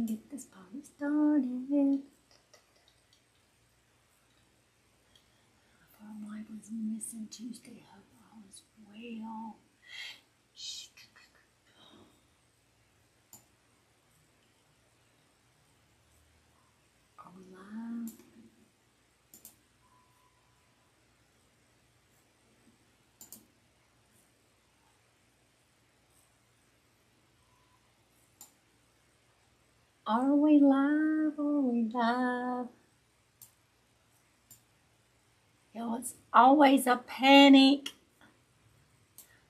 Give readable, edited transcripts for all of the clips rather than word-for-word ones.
Get this party started. Our wife was missing Tuesday. Hope all is well. Are we live? Are we live? Are we live? Y'all, it's always a panic.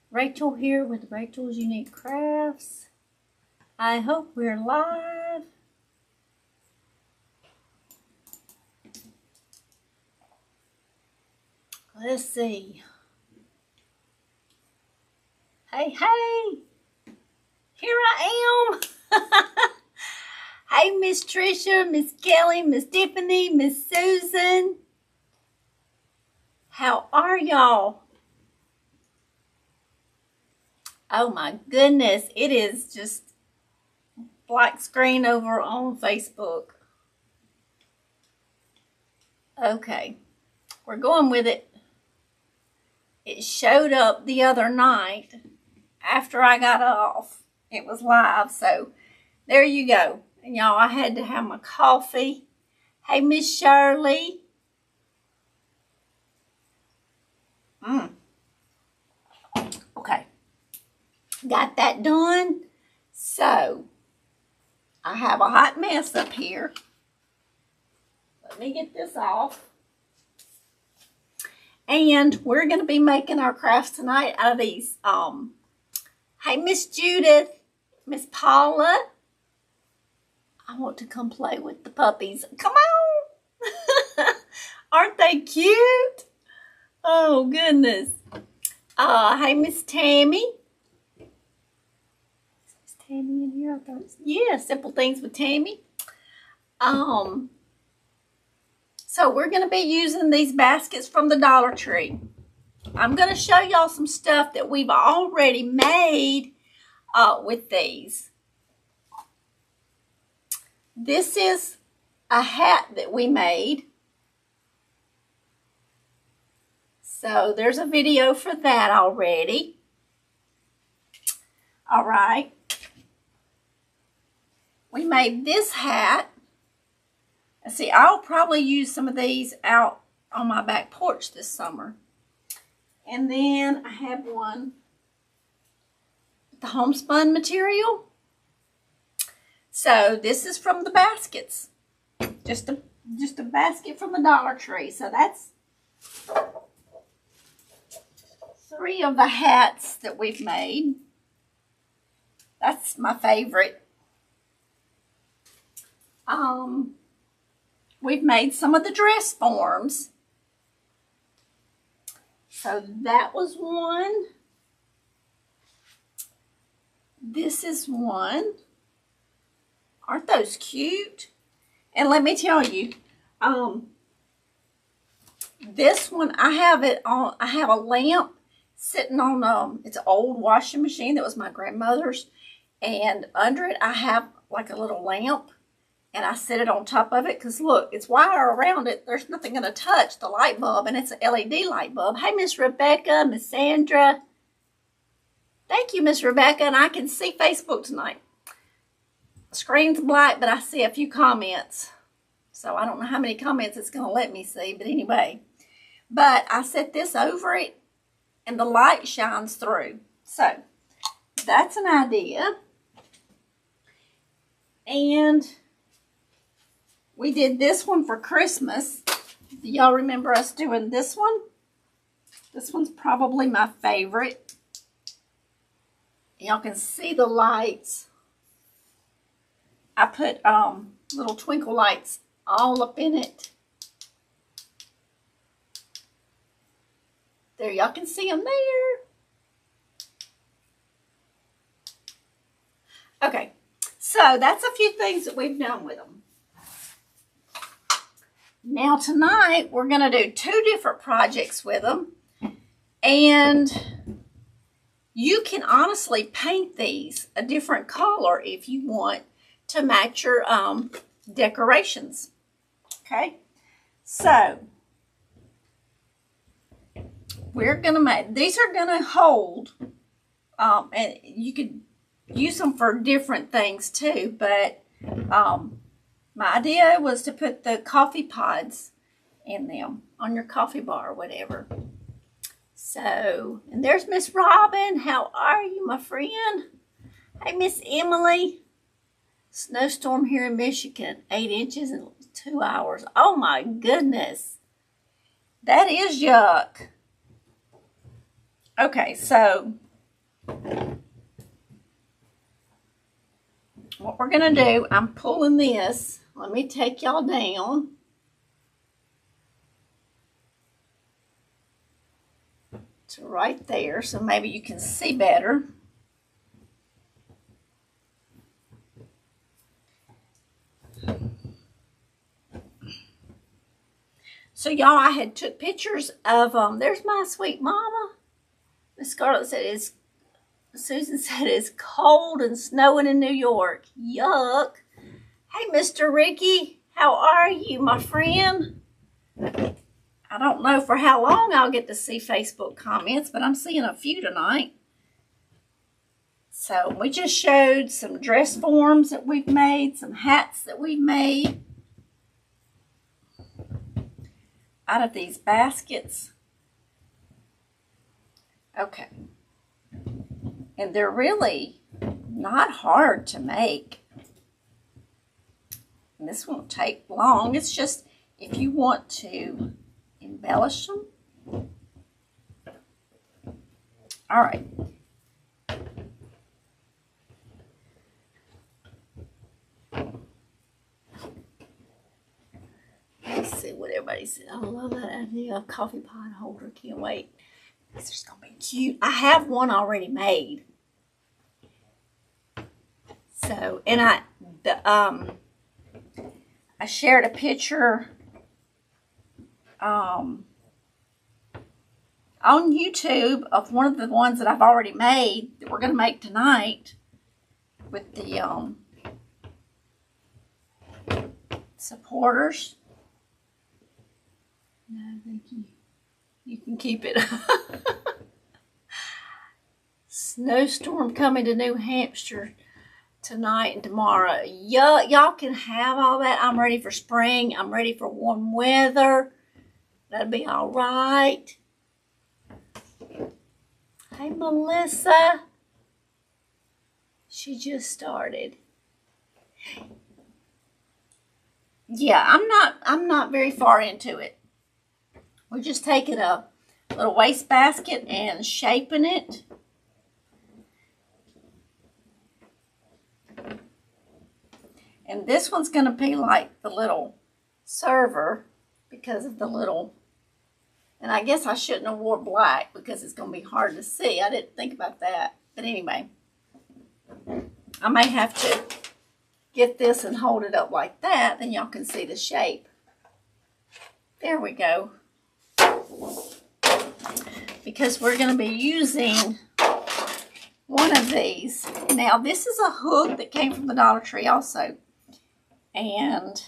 Rachel here with Rachel's Unique Crafts. I hope we're live. Let's see. Hey, hey. Here I am. Hey, Miss Tricia, Miss Kelly, Miss Tiffany, Miss Susan. How are y'all? Oh my goodness, it is just black screen over on Facebook. Okay, we're going with it. It showed up the other night after I got off. It was live, so there you go. And y'all, I had to have my coffee. Hey, Miss Shirley. Okay. Got that done. So, I have a hot mess up here. Let me get this off. And we're going to be making our crafts tonight out of these. Hey, Miss Judith. Miss Paula. I want to come play with the puppies. Come on. Aren't they cute? Oh, goodness. Hey, Miss Tammy. Is Miss Tammy in here? I thought it was, yeah, Simple Things with Tammy. So we're going to be using these baskets from the Dollar Tree. I'm going to show y'all some stuff that we've already made with these. This is a hat that we made. So there's a video for that already. All right. We made this hat. See, I'll probably use some of these out on my back porch this summer. And then I have one with the homespun material. So this is from the baskets. Just a basket from the Dollar Tree. So that's 3 of the hats that we've made. That's my favorite. We've made some of the dress forms. So that was one. This is one. Aren't those cute? And let me tell you, this one, I have a lamp sitting on, it's an old washing machine that was my grandmother's. And under it, I have like a little lamp. And I set it on top of it because, look, it's wire around it. There's nothing going to touch the light bulb, and it's an LED light bulb. Hey, Miss Rebecca, Miss Sandra. Thank you, Miss Rebecca, and I can see Facebook tonight. The screen's black, but I see a few comments. So I don't know how many comments it's going to let me see, but anyway. But I set this over it, and the light shines through. So that's an idea. And we did this one for Christmas. Do y'all remember us doing this one? This one's probably my favorite. Y'all can see the lights. I put little twinkle lights all up in it. There, y'all can see them there. Okay, so that's a few things that we've done with them. Now tonight, we're going to do 2 different projects with them. And you can honestly paint these a different color if you want to match your decorations. Okay, so we're gonna make these are gonna hold, and you could use them for different things too. But my idea was to put the coffee pods in them on your coffee bar or whatever. So, and there's Miss Robin. How are you, my friend? Hey, Miss Emily. Snowstorm here in Michigan, 8 inches in 2 hours. Oh my goodness. That is yuck. Okay, so what we're going to do, I'm pulling this. Let me take y'all down. To right there, so maybe you can see better. So y'all, I had took pictures of there's my sweet mama. Miss Scarlett said Susan said it's cold and snowing in New York. Yuck. Hey, Mr. Ricky, how are you, my friend? I don't know for how long I'll get to see Facebook comments, but I'm seeing a few tonight. So we just showed some dress forms that we've made, some hats that we've made out of these baskets. Okay. And they're really not hard to make. And this won't take long. It's just if you want to embellish them. All right. Let's see what everybody said. I love that idea. Coffee pot holder. Can't wait. This is going to be cute. I have one already made. So, and I shared a picture on YouTube of one of the ones that I've already made that we're going to make tonight with the supporters. No, thank you. You can keep it. Snowstorm coming to New Hampshire tonight and tomorrow. Y'all can have all that. I'm ready for spring. I'm ready for warm weather. That'll be all right. Hey, Melissa. She just started. Yeah, I'm not very far into it. We're just taking a little wastebasket and shaping it. And this one's going to be like the little server because of the little, and I guess I shouldn't have wore black because it's going to be hard to see. I didn't think about that. But anyway, I may have to get this and hold it up like that, then y'all can see the shape. There we go. Because we're going to be using one of these. Now, this is a hook that came from the Dollar Tree also. And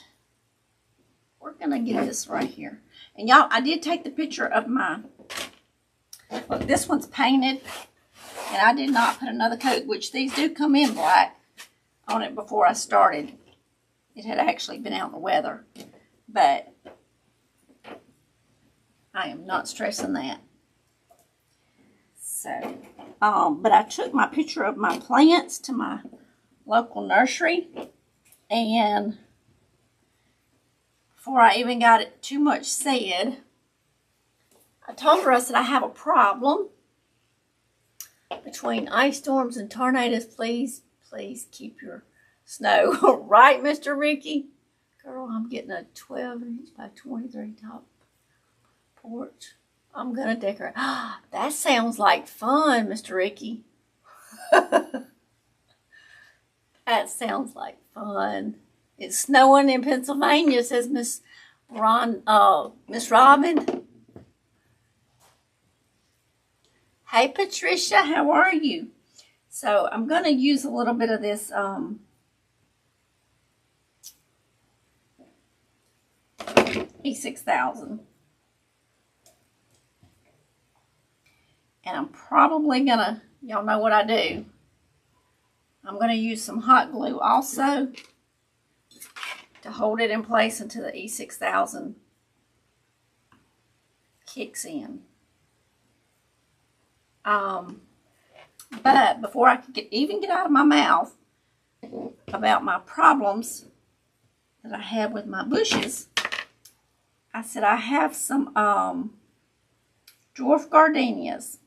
we're going to get this right here. And y'all, I did take the picture of my, look, this one's painted. And I did not put another coat, which these do come in black, on it before I started. It had actually been out in the weather. But I am not stressing that. So, but I took my picture of my plants to my local nursery. And before I even got it too much said, I told her, I said, I have a problem between ice storms and tornadoes. Please keep your snow. Right, Mr. Ricky? Girl, I'm getting a 12 inch by 23 top porch. I'm going to decorate. That sounds like fun, Mr. Ricky. That sounds like fun. It's snowing in Pennsylvania, says Miss Robin. Hey, Patricia, how are you? So I'm going to use a little bit of this E6000. And I'm probably gonna, y'all know what I do. I'm gonna use some hot glue also to hold it in place until the E6000 kicks in. But before I could even get out of my mouth about my problems that I have with my bushes, I said I have some dwarf gardenias.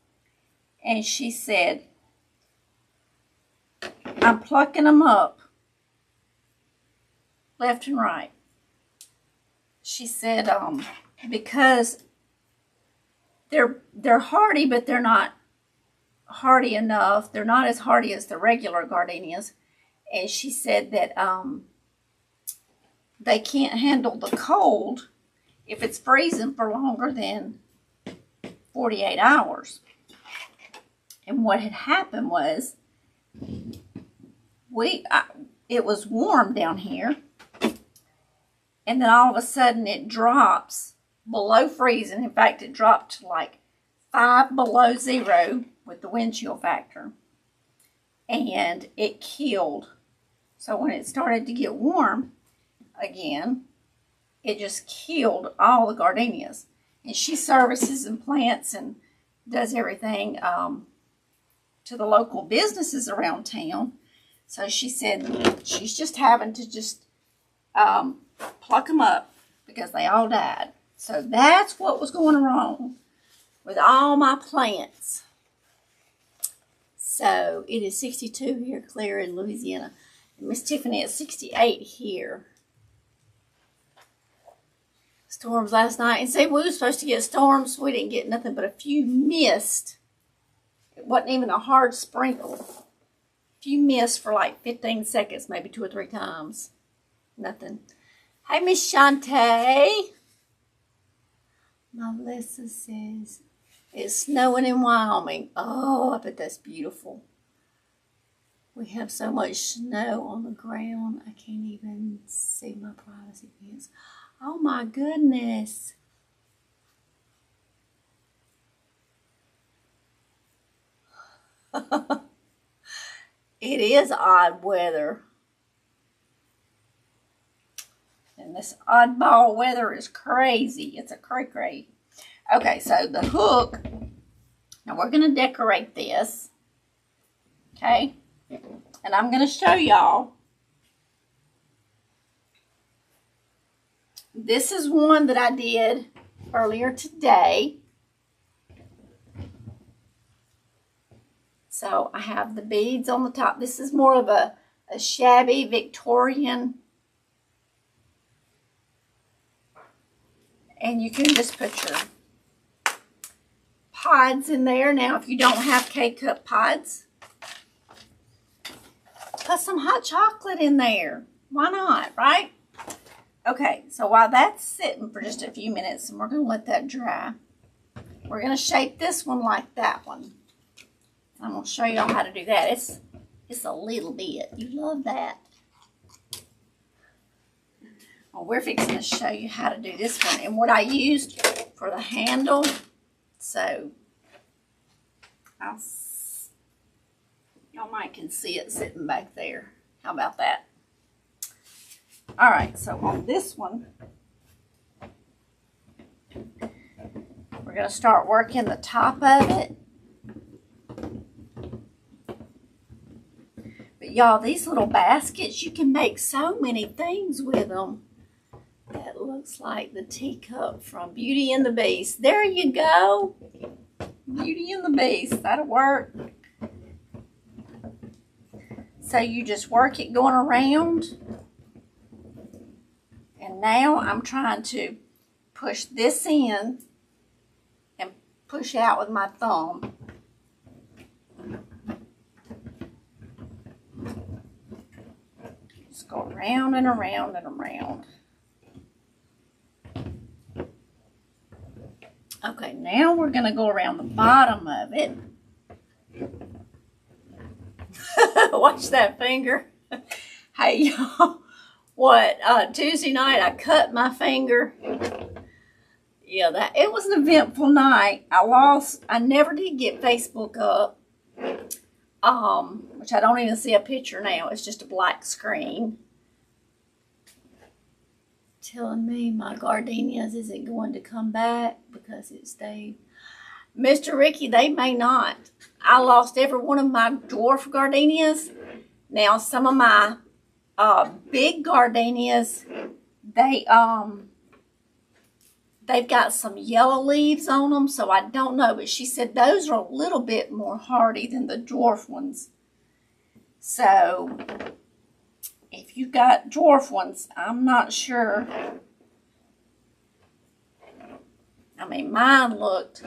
And she said, I'm plucking them up left and right. She said, because they're hardy, but they're not hardy enough. They're not as hardy as the regular gardenias. And she said that they can't handle the cold if it's freezing for longer than 48 hours. And what had happened was, it was warm down here, and then all of a sudden it drops below freezing. In fact, it dropped to like 5 below zero with the wind chill factor, and it killed. So when it started to get warm again, it just killed all the gardenias. And she services and plants and does everything to the local businesses around town. So she said she's just having to just pluck them up because they all died. So that's what was going wrong with all my plants. So it is 62 here, Claire, in Louisiana. And Miss Tiffany is 68 here. Storms last night. And see, we were supposed to get storms. We didn't get nothing but a few mist. It wasn't even a hard sprinkle. A few mist for like 15 seconds, maybe 2 or 3 times. Nothing. Hey, Miss Shantae. Melissa says, it's snowing in Wyoming. Oh, I bet that's beautiful. We have so much snow on the ground, I can't even see my privacy fence. Oh my goodness. It is odd weather. And this oddball weather is crazy. It's a cray-cray. Okay, so the hook. Now we're going to decorate this. Okay. And I'm going to show y'all. This is one that I did earlier today. So I have the beads on the top. This is more of a shabby Victorian. And you can just put your pods in there. Now, if you don't have K-cup pods, put some hot chocolate in there. Why not, right? Okay, so while that's sitting for just a few minutes, and we're going to let that dry, we're going to shape this one like that one. I'm going to show y'all how to do that. It's a little bit. You love that. Well, we're fixing to show you how to do this one and what I used for the handle. So, y'all might can see it sitting back there. How about that? All right, so on this one, we're going to start working the top of it. But y'all, these little baskets, you can make so many things with them. That looks like the teacup from Beauty and the Beast. There you go. Beauty and the Beast. That'll work. So you just work it going around. And now I'm trying to push this in and push out with my thumb. Just go around and around and around. Okay, now we're going to go around the bottom of it. Watch that finger. Hey, y'all. What, Tuesday night I cut my finger Yeah, it was an eventful night. I never did get Facebook up. Which I don't even see a picture now. It's just a black screen. Telling me my gardenias isn't going to come back because it stayed. Mr. Ricky, they may not. I lost every one of my dwarf gardenias. Now, some of my big gardenias, they've got some yellow leaves on them, so I don't know. But she said those are a little bit more hardy than the dwarf ones. So, if you got dwarf ones, I'm not sure. I mean, mine looked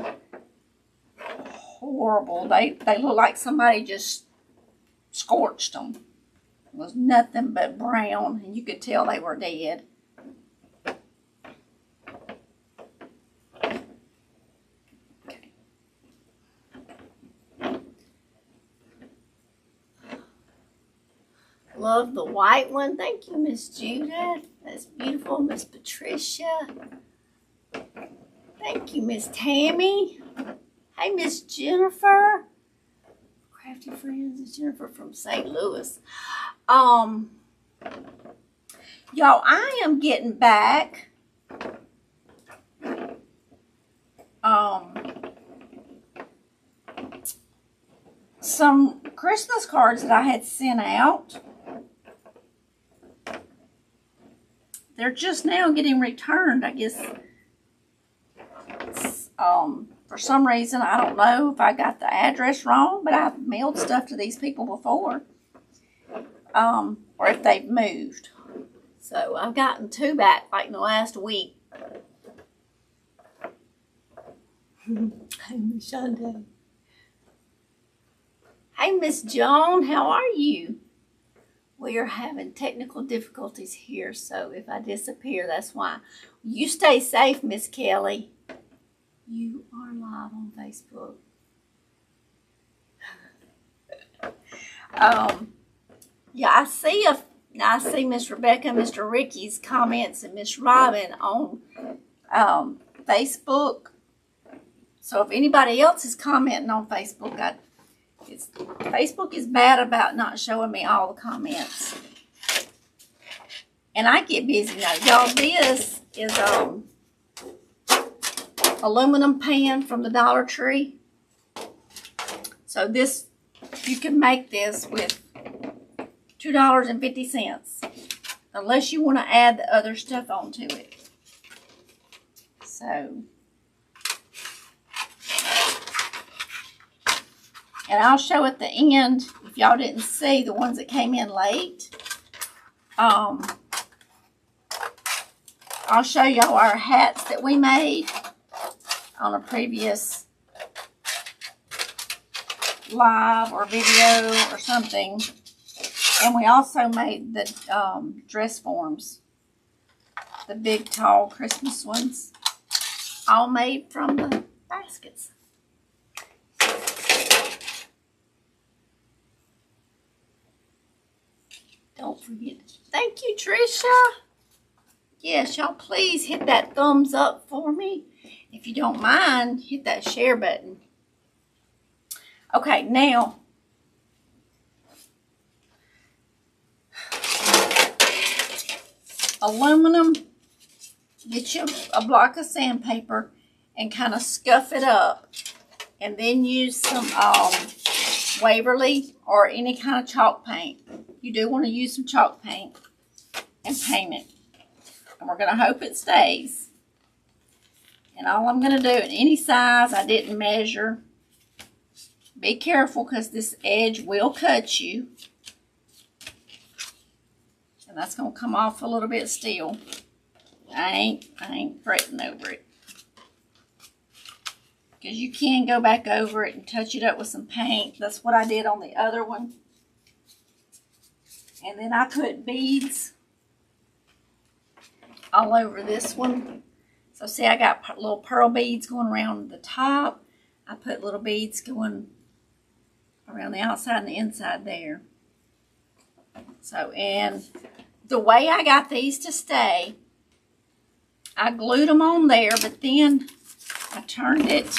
horrible. They look like somebody just scorched them. It was nothing but brown, and you could tell they were dead. Okay. Love the white one. Thank you, Miss Judith. That's beautiful. Miss Patricia. Thank you, Miss Tammy. Hey, Miss Jennifer. Crafty Friends. It's Jennifer from St. Louis. Y'all, I am getting back some Christmas cards that I had sent out. They're just now getting returned. I guess for some reason, I don't know if I got the address wrong, but I've mailed stuff to these people before. Or if they've moved. So I've gotten 2 back like in the last week. Hey, Miss Shonda. Hey, Miss Joan, how are you? We are having technical difficulties here, so if I disappear, that's why. You stay safe, Miss Kelly. You are live on Facebook. Yeah, I see Miss Rebecca, Mr. Ricky's comments, and Miss Robin on Facebook. So if anybody else is commenting on Facebook, Facebook is bad about not showing me all the comments. And I get busy now. Y'all, this is aluminum pan from the Dollar Tree. So this, you can make this with $2.50, unless you want to add the other stuff onto it. So, and I'll show at the end, if y'all didn't see the ones that came in late, I'll show y'all our hats that we made on a previous live or video or something. And we also made the dress forms, the big, tall Christmas ones, all made from the baskets. Don't forget. Thank you, Tricia. Yes, y'all please hit that thumbs up for me. If you don't mind, hit that share button. Okay, now, aluminum, get you a block of sandpaper and kind of scuff it up, and then use some Waverly or any kind of chalk paint. You do want to use some chalk paint and paint it, and we're going to hope it stays. And all I'm going to do in any size, I didn't measure. Be careful because this edge will cut you. And that's going to come off a little bit still. I ain't fretting over it. Because you can go back over it and touch it up with some paint. That's what I did on the other one. And then I put beads all over this one. So see, I got little pearl beads going around the top. I put little beads going around the outside and the inside there. So, and the way I got these to stay, I glued them on there, but then I turned it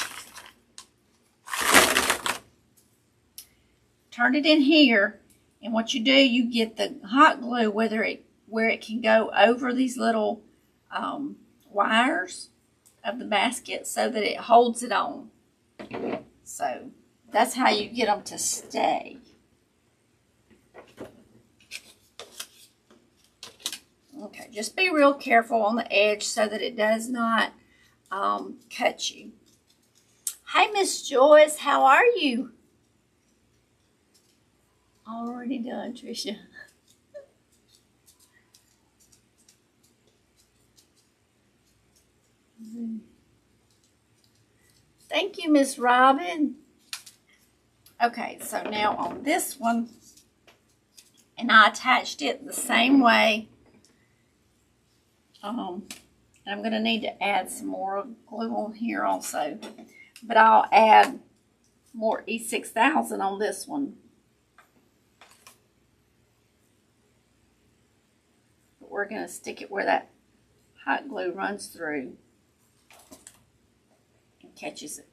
in here, and what you do, you get the hot glue where it can go over these little wires of the basket so that it holds it on. So that's how you get them to stay. Okay, just be real careful on the edge so that it does not cut you. Hey, Miss Joyce, how are you? Already done, Tricia. Thank you, Miss Robin. Okay, so now on this one, and I attached it the same way. I'm going to need to add some more glue on here also, but I'll add more E6000 on this one. But we're going to stick it where that hot glue runs through and catches it.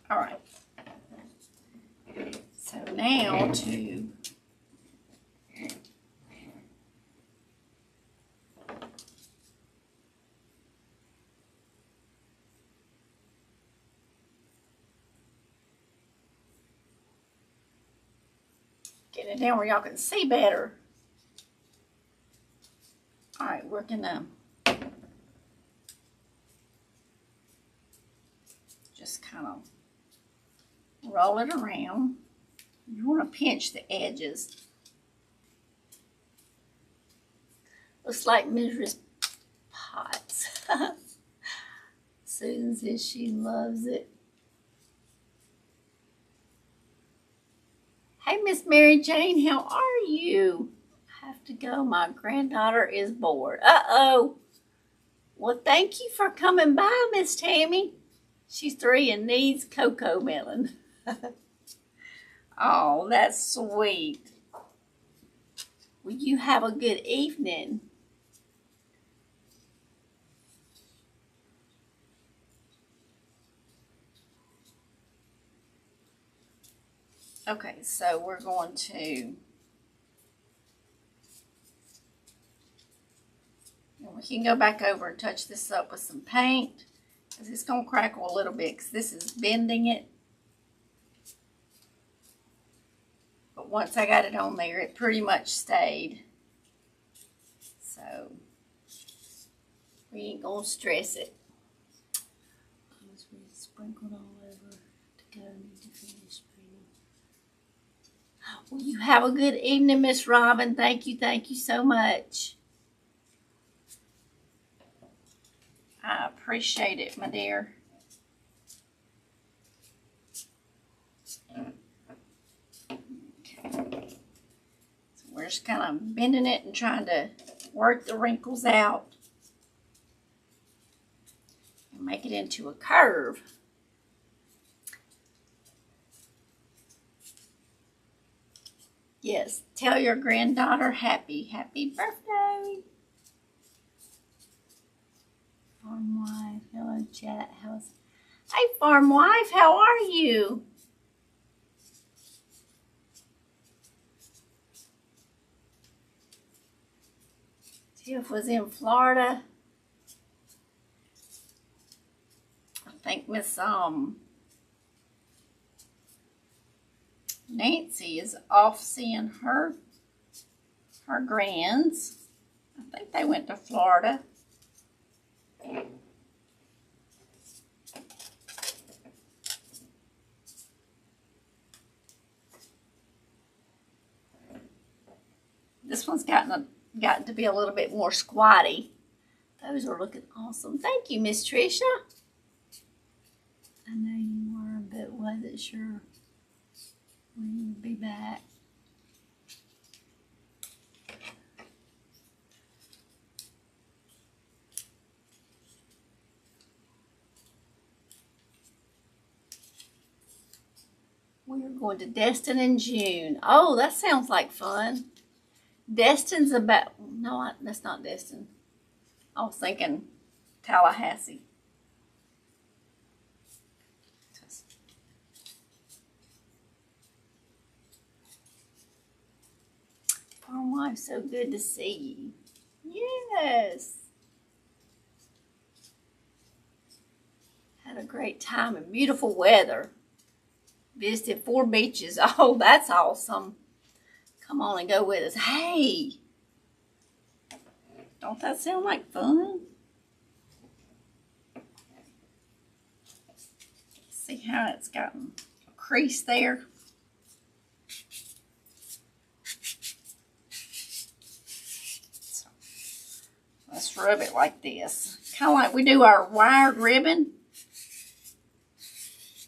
All right. So now to get it down where y'all can see better. All right, we're gonna just kind of roll it around. You want to pinch the edges. Looks like Mrs. Potts. Susan says she loves it. Hey, Miss Mary Jane, how are you? I have to go. My granddaughter is bored. Uh-oh. Well, thank you for coming by, Miss Tammy. She's 3 and needs cocoa melon. Oh, that's sweet. Well, you have a good evening. Okay, so we're going to, we can go back over and touch this up with some paint, because it's going to crackle a little bit because this is bending it. But once I got it on there, it pretty much stayed. So we ain't going to stress it. I was really sprinkled all over to go. Need to finish painting. Well, you have a good evening, Miss Robin. Thank you so much. I appreciate it, my dear. Okay. So we're just kind of bending it and trying to work the wrinkles out and make it into a curve. Yes, tell your granddaughter happy birthday. Farm wife, hello chat. Hey, farm wife, how are you? Tiff was in Florida. I think Miss Nancy is off seeing her grands. I think they went to Florida. This one's gotten to be a little bit more squatty. Those are looking awesome. Thank you, Miss Tricia. I know you were, but wasn't sure when you'd be back. We are going to Destin in June. Oh, that sounds like fun. Destin's about, no, that's not Destin. I was thinking Tallahassee. Farm wife, so good to see you. Yes. Had a great time and beautiful weather. Visited 4 beaches. Oh, that's awesome. Come on and go with us. Hey, don't that sound like fun? See how it's gotten a crease there? So, let's rub it like this. Kind of like we do our wired ribbon.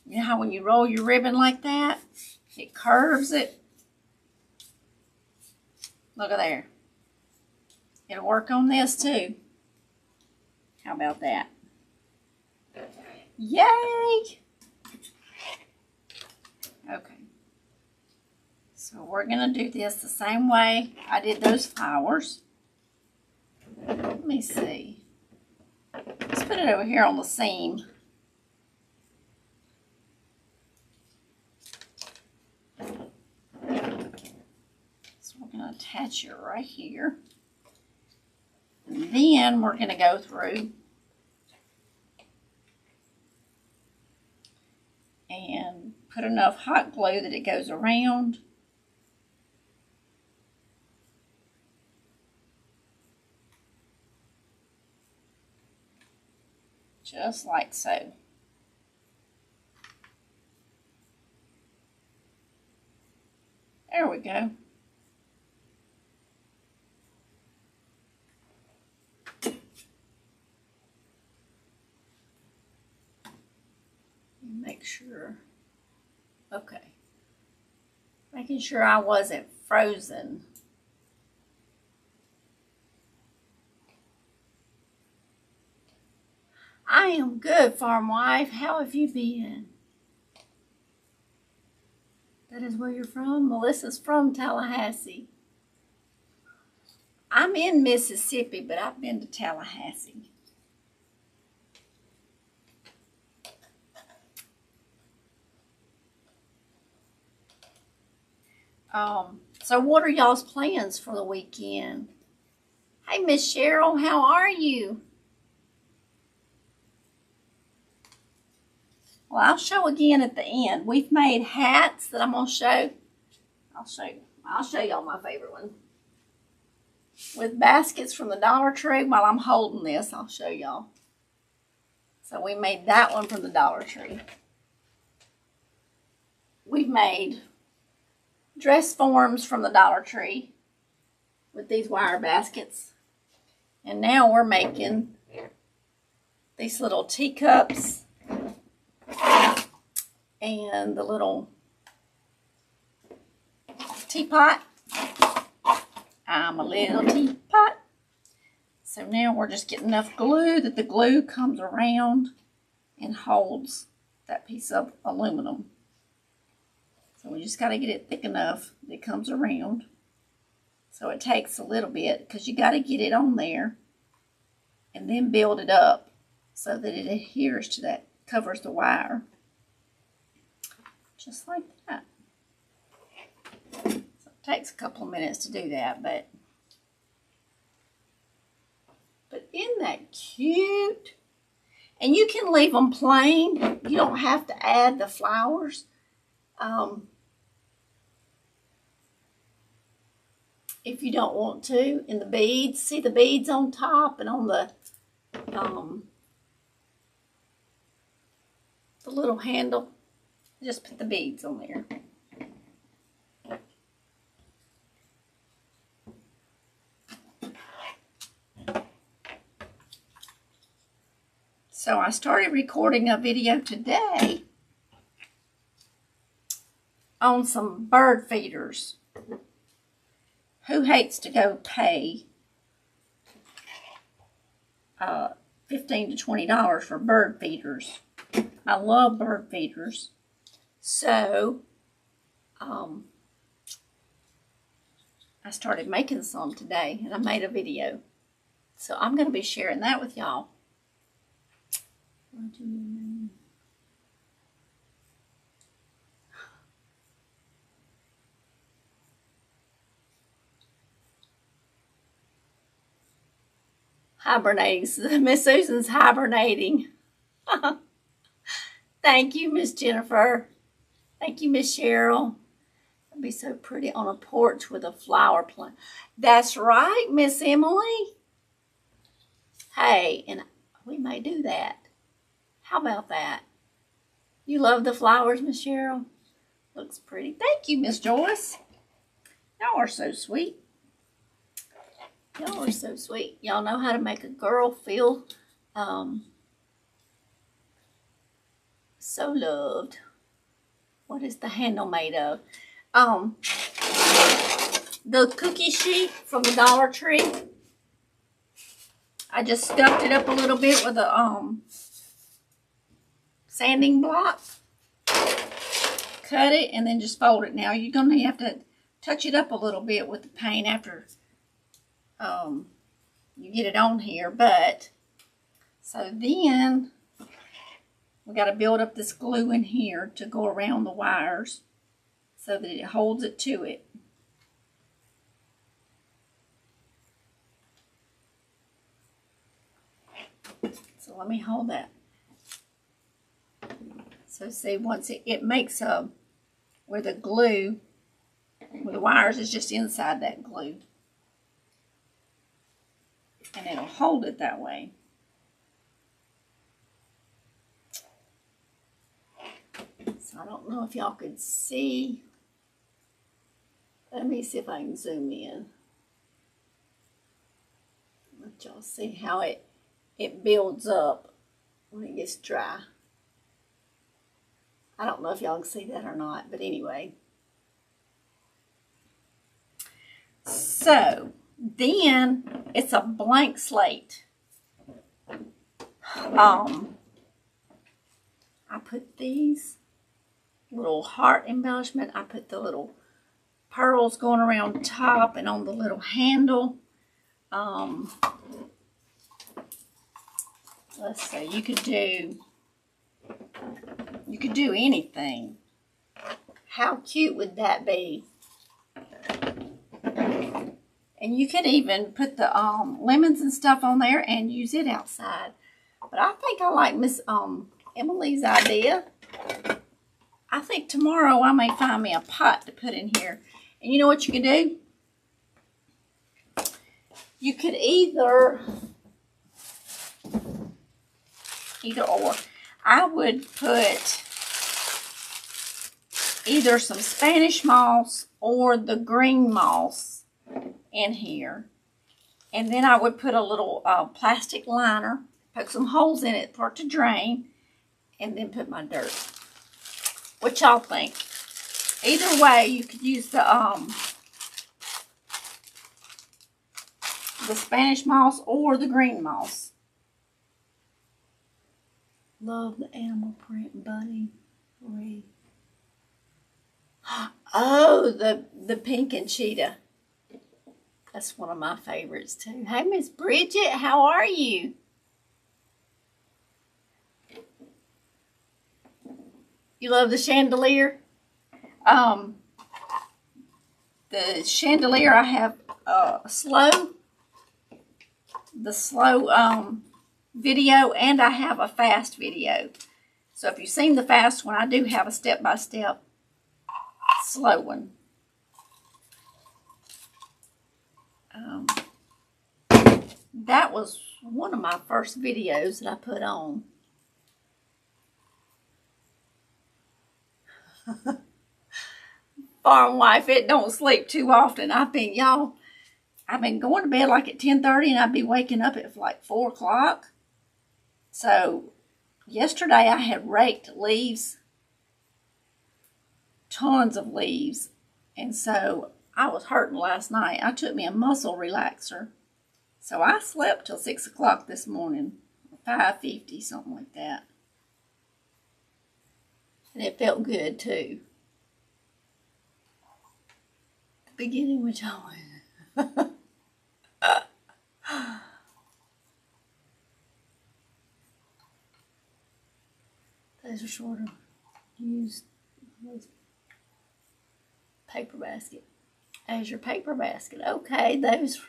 You know how when you roll your ribbon like that, it curves it? Look at there. It'll work on this too. How about that? Yay! Okay. So we're going to do this the same way I did those flowers. Let me see. Let's put it over here on the seam. Attach it right here. And then we're going to go through and put enough hot glue that it goes around. Just like so. There we go. Make sure, okay, making sure I wasn't frozen. I am good, farm wife. How have you been? That is where you're from? Melissa's from Tallahassee. I'm in Mississippi, but I've been to Tallahassee. So what are y'all's plans for the weekend? Hey, Miss Cheryl, how are you? Well, I'll show again at the end. We've made hats that I'm going to show. I'll show y'all my favorite one. With baskets from the Dollar Tree. While I'm holding this, I'll show y'all. So we made that one from the Dollar Tree. We've made dress forms from the Dollar Tree with these wire baskets. And now we're making these little teacups and the little teapot. I'm a little teapot. So now we're just getting enough glue that the glue comes around and holds that piece of aluminum. So we just got to get it thick enough that it comes around. So it takes a little bit because you got to get it on there and then build it up so that it adheres to that, covers the wire. Just like that. So it takes a couple of minutes to do that, but isn't that cute? And you can leave them plain. You don't have to add the flowers. If you don't want to. And the beads, see the beads on top and on the little handle. Just put the beads on there. So I started recording a video today on some bird feeders. Who hates to go pay $15 to $20 for bird feeders? I love bird feeders. So, I started making some today, and I made a video. So I'm going to be sharing that with y'all. Hibernating. Miss Susan's hibernating. Thank you, Miss Jennifer. Thank you, Miss Cheryl. It'd be so pretty on a porch with a flower plant. That's right, Miss Emily. Hey, and we may do that. How about that? You love the flowers, Miss Cheryl? Looks pretty. Thank you, Miss Joyce. Y'all are so sweet. Y'all are so sweet. Y'all know how to make a girl feel so loved. What is the handle made of? The cookie sheet from the Dollar Tree. I just stuffed it up a little bit with a sanding block. Cut it and then just fold it. Now you're going to have to touch it up a little bit with the paint after you get it on here. But so then we got to build up this glue in here to go around the wires so that it holds it to it. So let me hold that. So see, once it makes where the glue, where the wires is just inside that glue. And it'll hold it that way. So I don't know if y'all could see. Let me see if I can zoom in. Let y'all see how it builds up when it gets dry. I don't know if y'all can see that or not, but anyway. So then it's a blank slate. I put these little heart embellishment. I put the little pearls going around top and on the little handle. Let's see, you could do anything. How cute would that be? And you could even put the lemons and stuff on there and use it outside. But I think I like Miss Emily's idea. I think tomorrow I may find me a pot to put in here. And you know what you could do? You could either or. I would put either some Spanish moss or the green moss in here. And then I would put a little plastic liner, poke some holes in it for it to drain, and then put my dirt. What y'all think? Either way, you could use the Spanish moss or the green moss. Love the animal print, buddy. Oh, the pink and cheetah. That's one of my favorites too. Hey, Miss Bridget, how are you? You love the chandelier? The chandelier, I have the slow video, and I have a fast video. So if you've seen the fast one, I do have a step-by-step slow one. That was one of my first videos that I put on. Farm wife, it don't sleep too often. I've been going to bed like at 10:30, and I'd be waking up at like 4 o'clock. So yesterday I had raked leaves, tons of leaves, and so I was hurting last night. I took me a muscle relaxer. So I slept till 6 o'clock this morning, 5:50, something like that. And it felt good too. The beginning was always. Those are sort of used paper basket. As your paper basket. Okay, those.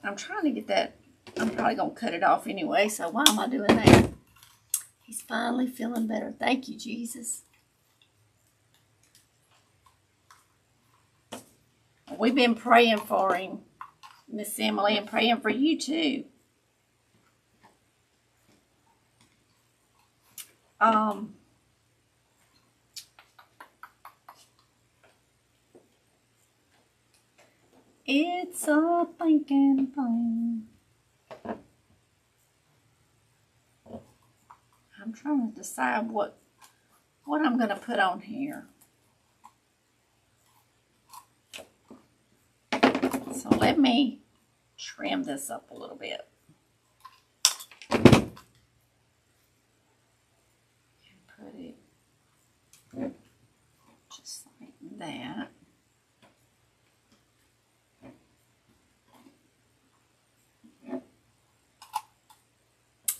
I'm trying to get that. I'm probably going to cut it off anyway, so why am I doing that? He's finally feeling better. Thank you, Jesus. We've been praying for him, Miss Emily, and praying for you too. It's a thinking thing. I'm trying to decide what I'm going to put on here. So let me trim this up a little bit. And put it just like that.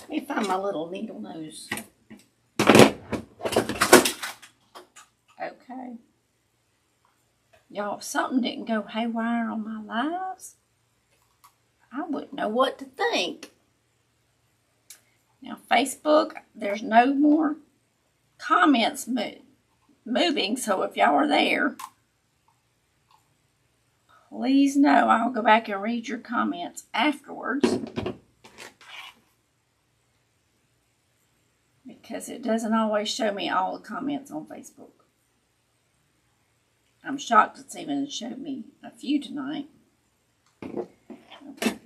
Let me find my little needle nose. Okay. Y'all, if something didn't go haywire on my lives, I wouldn't know what to think. Now, Facebook, there's no more comments moving, so if y'all are there, please know I'll go back and read your comments afterwards. Because it doesn't always show me all the comments on Facebook. I'm shocked it's even showed me a few tonight. Okay.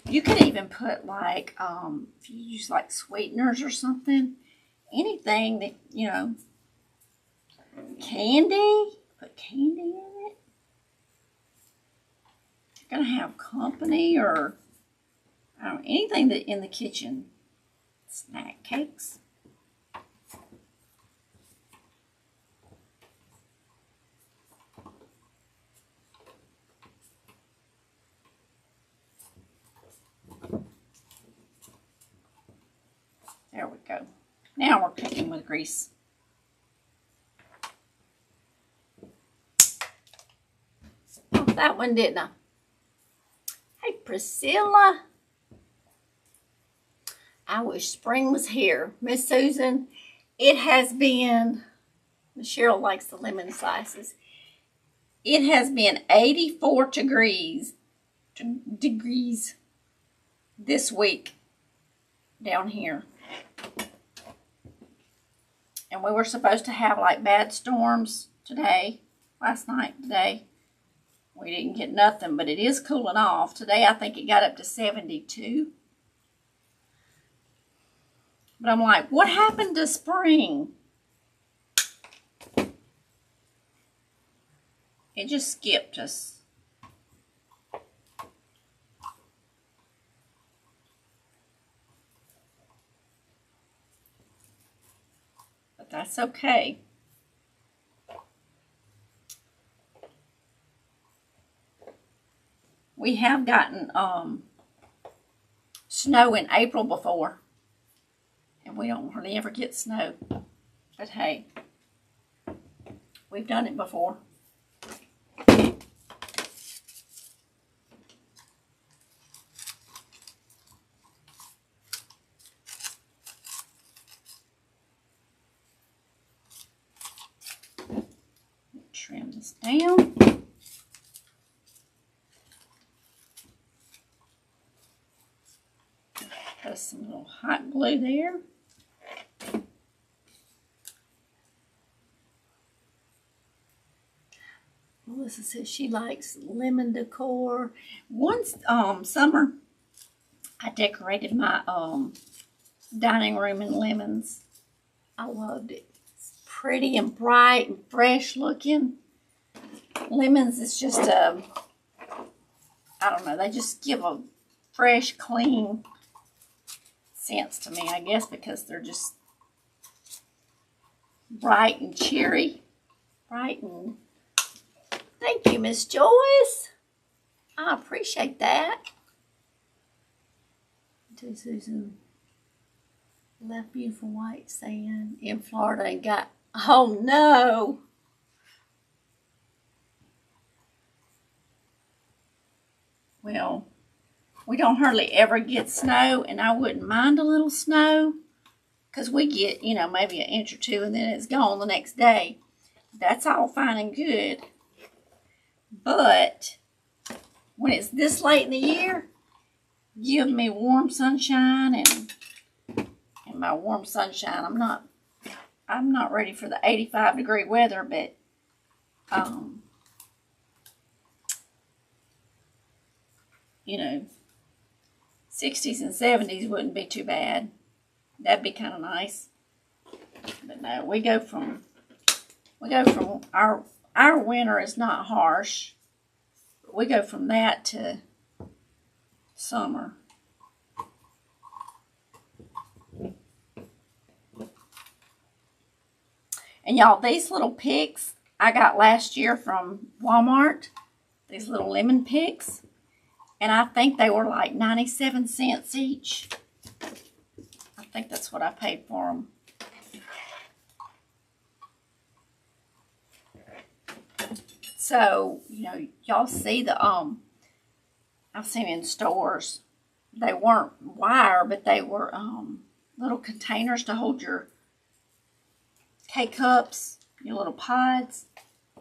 You could even put like, if you use like sweeteners or something, anything that, you know, candy, put candy in it. You're going to have company or, I don't know, anything that in the kitchen. Snack cakes. There we go. Now we're cooking with grease. Oh, that one didn't I? Hey, Priscilla. I wish spring was here. Miss Susan, it has been, Cheryl likes the lemon slices. It has been 84 degrees this week down here. And we were supposed to have like bad storms today, today. We didn't get nothing, but it is cooling off. Today I think it got up to 72. But I'm like, what happened to spring? It just skipped us. But that's okay. We have gotten snow in April before. And we don't hardly ever get snow. But hey, we've done it before. Trim this down. Put some little hot glue there. Melissa says she likes lemon decor. Once summer, I decorated my dining room in lemons. I loved it. It's pretty and bright and fresh looking. Lemons is just I don't know, they just give a fresh, clean sense to me, I guess, because they're just bright and cheery. Bright and... Thank you, Miss Joyce. I appreciate that. To Susan. Left beautiful white sand in Florida and got... Oh, no. Well, we don't hardly ever get snow, and I wouldn't mind a little snow because we get, you know, maybe an inch or two, and then it's gone the next day. That's all fine and good. But when it's this late in the year, give me warm sunshine, and by warm sunshine, I'm not ready for the 85-degree weather, but you know, 60s and 70s wouldn't be too bad. That'd be kind of nice. But no, we go from our winter is not harsh. We go from that to summer. And y'all, these little picks I got last year from Walmart. These little lemon picks. And I think they were like 97 cents each. I think that's what I paid for them. So, you know, y'all see the, I've seen in stores. They weren't wire, but they were little containers to hold your K-cups, your little pods.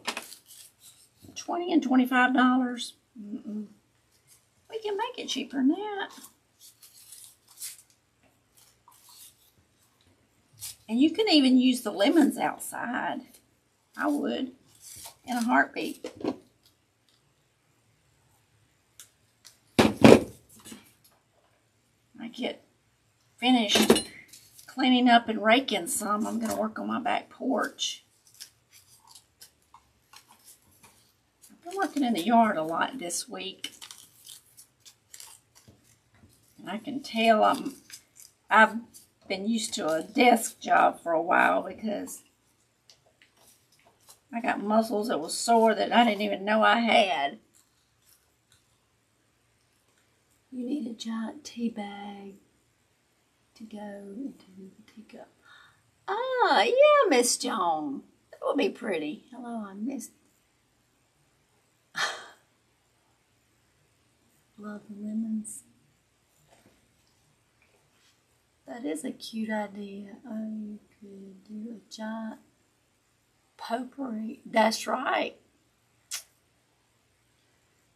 $20 and $25. We can make it cheaper than that. And you can even use the lemons outside. I would, in a heartbeat. I get finished cleaning up and raking some. I'm going to work on my back porch. I've been working in the yard a lot this week. And I can tell I've been used to a desk job for a while because I got muscles that was sore that I didn't even know I had. You need a giant tea bag to go into the teacup. Ah, yeah, Miss Joan. That would be pretty. Hello, I missed. Love the lemons. That is a cute idea. Oh, you could do a giant potpourri. That's right.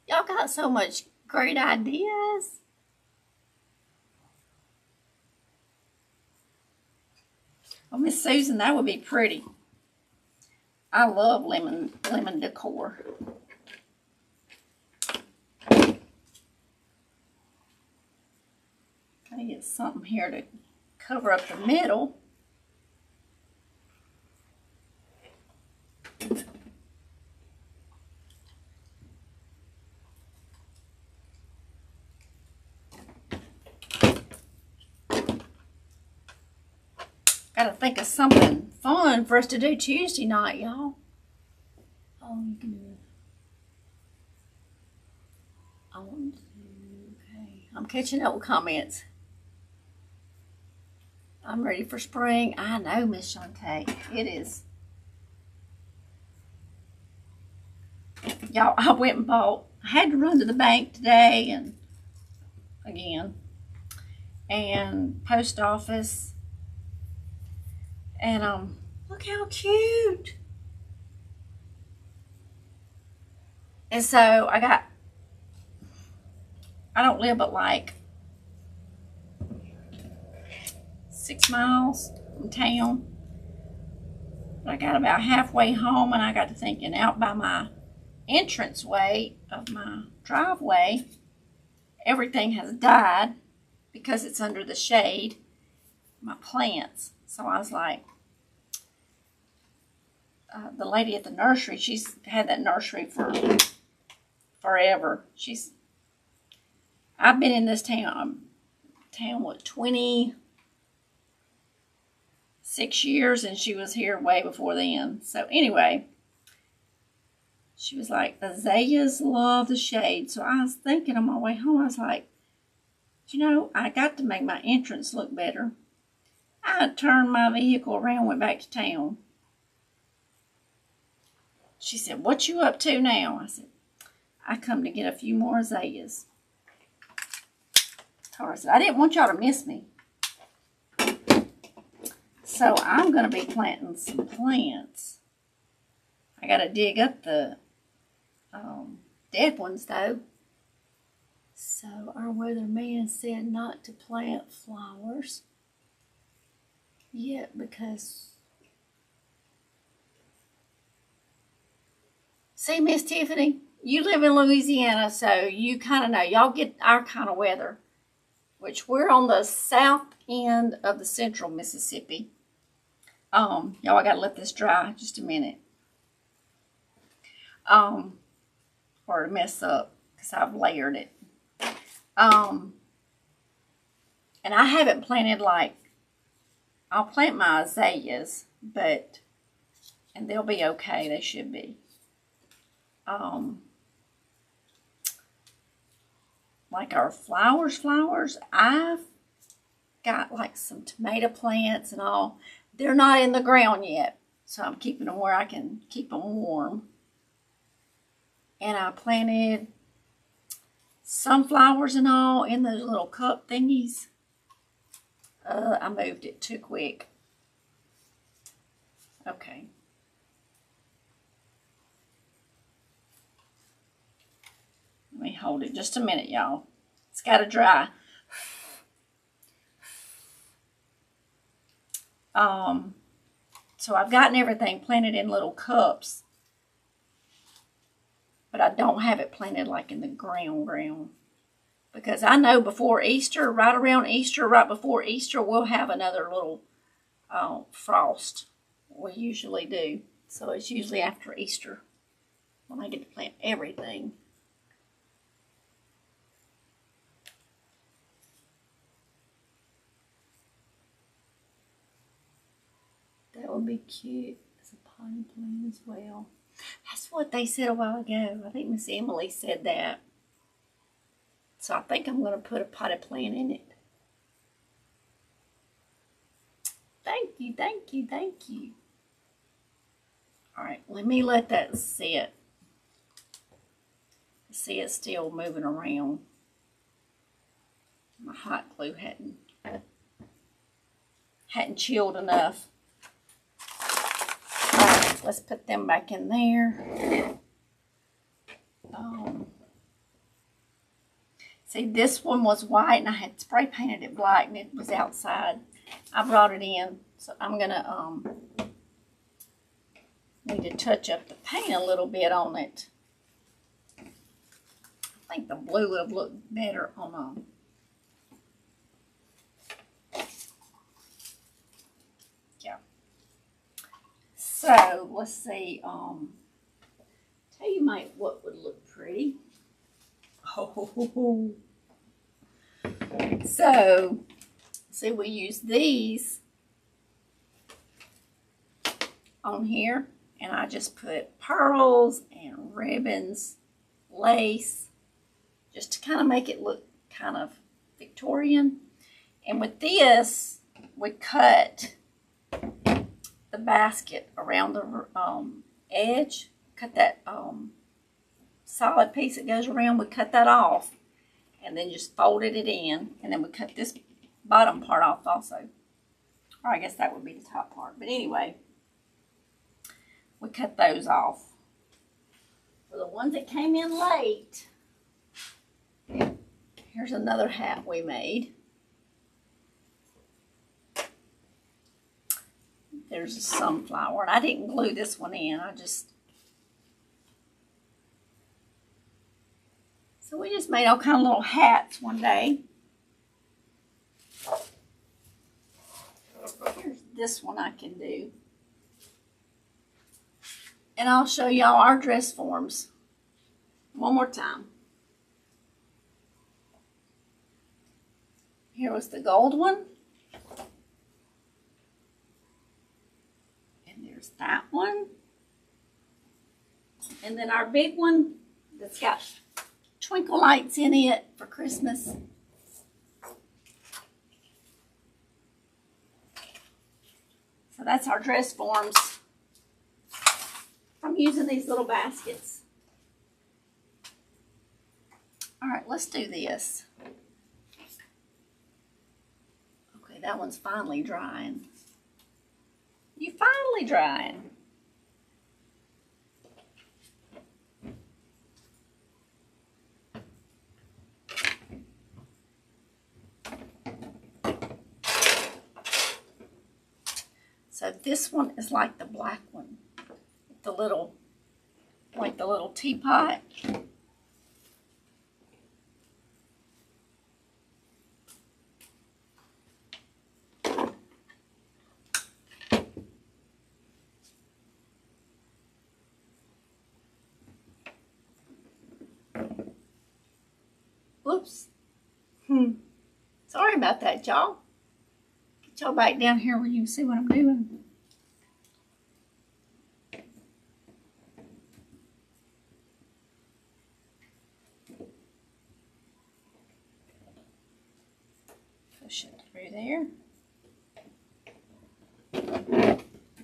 Y'all got so much great ideas. Oh, Miss Susan, that would be pretty. I love lemon decor. Gotta get something here to cover up the middle. Gotta think of something fun for us to do Tuesday night, y'all. Oh, you can do it. I want to. Okay, I'm catching up with comments. I'm ready for spring. I know, Miss Shantae. It is. Y'all, I went and bought. I had to run to the bank today and again. And post office. And look how cute. And so I don't live but like 6 miles from town. But I got about halfway home and I got to thinking, out by my entranceway of my driveway, everything has died because it's under the shade, my plants. So I was like, the lady at the nursery, she's had that nursery for forever. I've been in this town town, what, 26 years, and she was here way before then. So anyway, she was like, azaleas love the shade. So I was thinking on my way home, I was like, you know, I got to make my entrance look better. I turned my vehicle around, went back to town. She said, what you up to now? I said, I come to get a few more azaleas. I said, I didn't want y'all to miss me. So I'm going to be planting some plants. I got to dig up the dead ones, though. So our weatherman said not to plant flowers yet because... See, Miss Tiffany, you live in Louisiana, so you kind of know. Y'all get our kind of weather, which we're on the south end of the central Mississippi. Y'all, I got to let this dry just a minute. Or to mess up, because I've layered it. And I haven't planted I'll plant my azaleas, and they'll be okay. They should be. Like our flowers, I've got like some tomato plants and all. They're not in the ground yet, so I'm keeping them where I can keep them warm. And I planted sunflowers and all in those little cup thingies. I moved it too quick. Okay. Let me hold it just a minute, y'all. It's got to dry. So I've gotten everything planted in little cups, but I don't have it planted like in the ground. Because I know before Easter, right around Easter, right before Easter, we'll have another little frost. We usually do. So it's usually after Easter when I get to plant everything. That would be cute as a potting plant as well. That's what they said a while ago. I think Miss Emily said that. So I think I'm going to put a potted plant in it. Thank you, thank you, thank you. All right, let me let that sit. See, it's still moving around. My hot glue hadn't chilled enough. All right, let's put them back in there. See, this one was white, and I had spray painted it black, and it was outside. I brought it in, so I'm going to need to touch up the paint a little bit on it. I think the blue would have looked better on yeah. So, let's see. Tell you what would look pretty. Oh. So, see, we use these on here, and I just put pearls and ribbons, lace, just to kind of make it look kind of Victorian. And with this, we cut the basket around the edge, cut that solid piece that goes around, we cut that off and then just folded it in, and then we cut this bottom part off also, or I guess that would be the top part, but anyway, we cut those off. For the ones that came in late, here's another hat we made. There's a sunflower, and I didn't glue this one in, so we just made all kind of little hats one day. Here's this one I can do. And I'll show y'all our dress forms one more time. Here was the gold one. And there's that one. And then our big one that's got twinkle lights in it for Christmas. So that's our dress forms. I'm using these little baskets. All right, let's do this. Okay, that one's finally drying. You finally drying. So this one is like the black one. The little, like the little teapot. Whoops. Sorry about that, y'all. Get y'all back down here where you can see what I'm doing. Push it through there.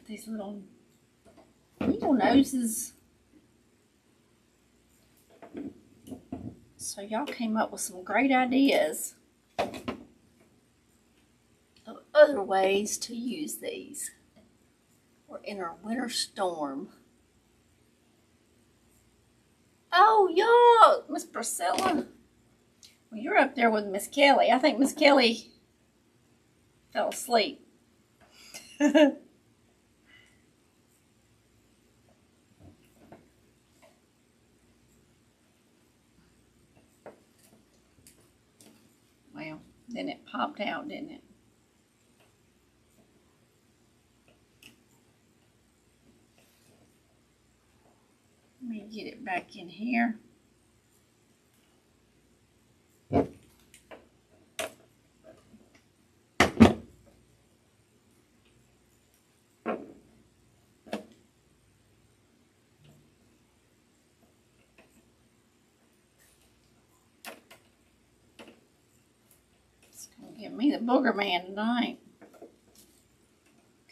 These little eagle noses. So y'all came up with some great ideas of other ways to use these. We're in our winter storm. Oh, y'all, Miss Priscilla. Well, you're up there with Miss Kelly. I think Miss Kelly fell asleep. Well, then it popped out, didn't it? Let me get it back in here. Give me the booger man tonight.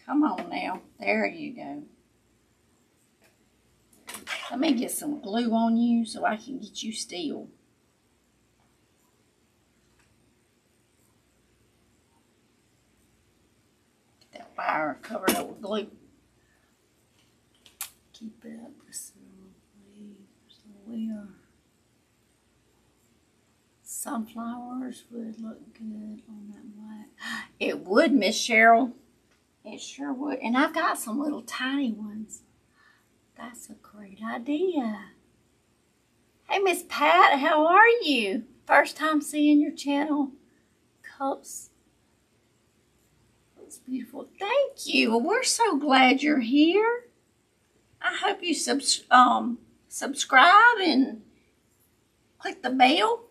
Come on now. There you go. Let me get some glue on you so I can get you still. Get that wire covered up with glue. Keep it up just a little, please. So we are. Sunflowers would look good on that black. It would, Miss Cheryl. It sure would. And I've got some little tiny ones. That's a great idea. Hey, Miss Pat, how are you? First time seeing your channel. Cups. It's beautiful. Thank you. Well, we're so glad you're here. I hope you subscribe and click the bell.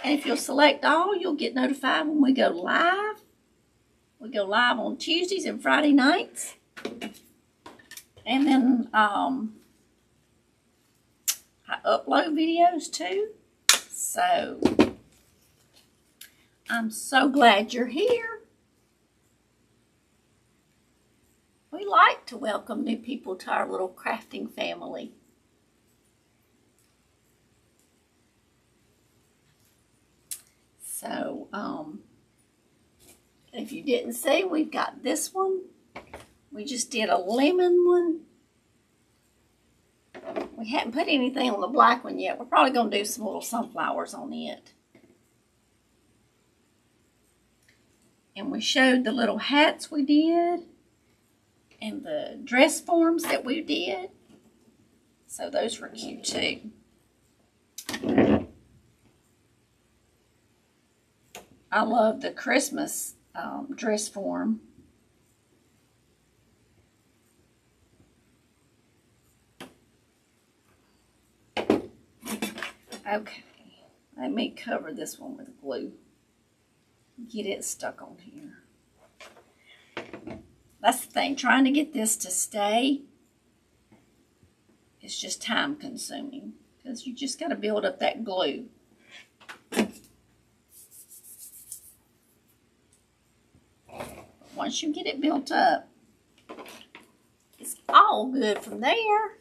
And if you'll select all, you'll get notified when we go live. We go live on Tuesdays and Friday nights. And then I upload videos too. So I'm so glad you're here. We like to welcome new people to our little crafting family. So, if you didn't see, we've got this one. We just did a lemon one. We hadn't put anything on the black one yet. We're probably going to do some little sunflowers on it. And we showed the little hats we did and the dress forms that we did. So those were cute too. I love the Christmas dress form. Okay, let me cover this one with glue. get it stuck on here. That's the thing, trying to get this to stay is just time consuming because you just got to build up that glue. Once you get it built up, it's all good from there.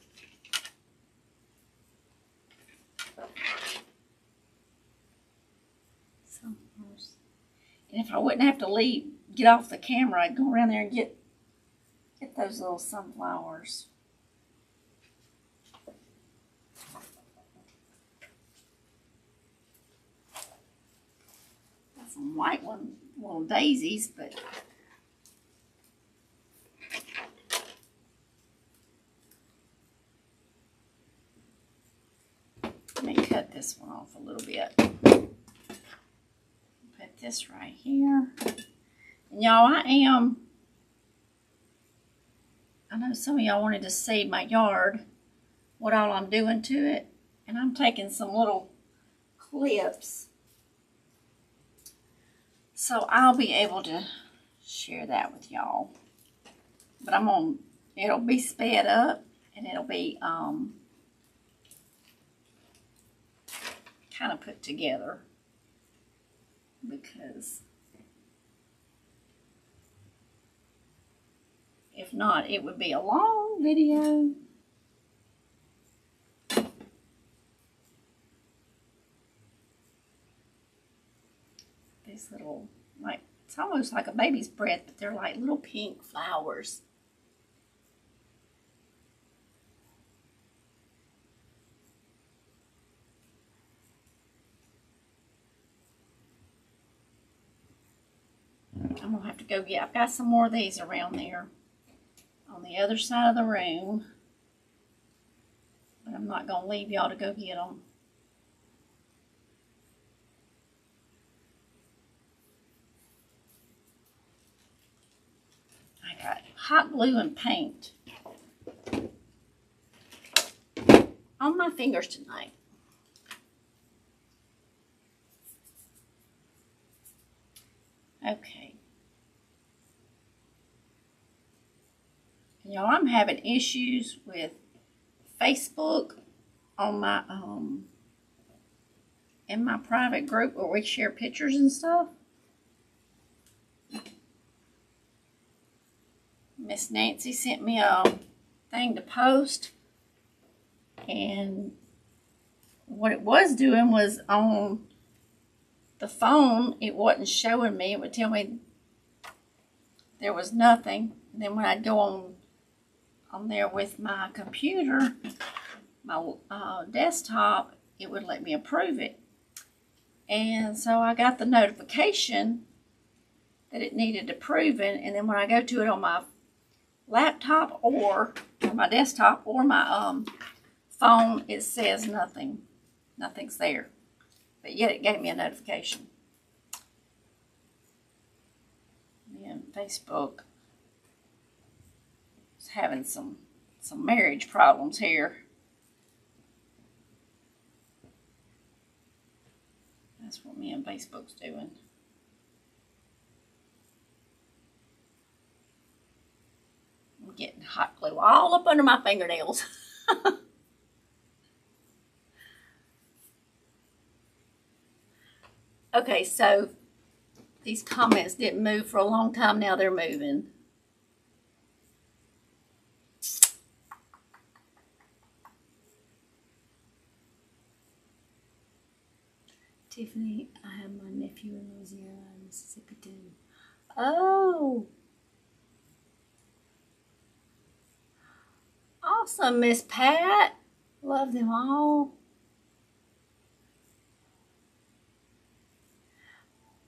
And if I wouldn't have to get off the camera, I'd go around there and get those little sunflowers. Got some white little daisies, but let me cut this one off a little bit. Put this right here. And y'all, I know some of y'all wanted to see my yard, what all I'm doing to it. And I'm taking some little clips, so I'll be able to share that with y'all. But it'll be sped up, and it'll be kind of put together, because if not, it would be a long video. These little, it's almost like a baby's breath, but they're like little pink flowers. I'm going to have to go I've got some more of these around there on the other side of the room, but I'm not going to leave y'all to go get them. I got hot glue and paint on my fingers tonight. Okay. Y'all, I'm having issues with Facebook on my in my private group where we share pictures and stuff. Miss Nancy sent me a thing to post, and what it was doing was on the phone, it wasn't showing me. It would tell me there was nothing. And then when I'd go on there with my computer, my desktop, it would let me approve it. And so I got the notification that it needed approving, and then when I go to it on my laptop or my desktop or my phone, it says nothing. Nothing's there. But yet it gave me a notification. And Facebook is having some marriage problems here. That's what me and Facebook's doing. I'm getting hot glue all up under my fingernails. Okay, so these comments didn't move for a long time. Now they're moving. Tiffany, I have my nephew in Louisiana and Mississippi too. Oh. Awesome, Miss Pat. Love them all.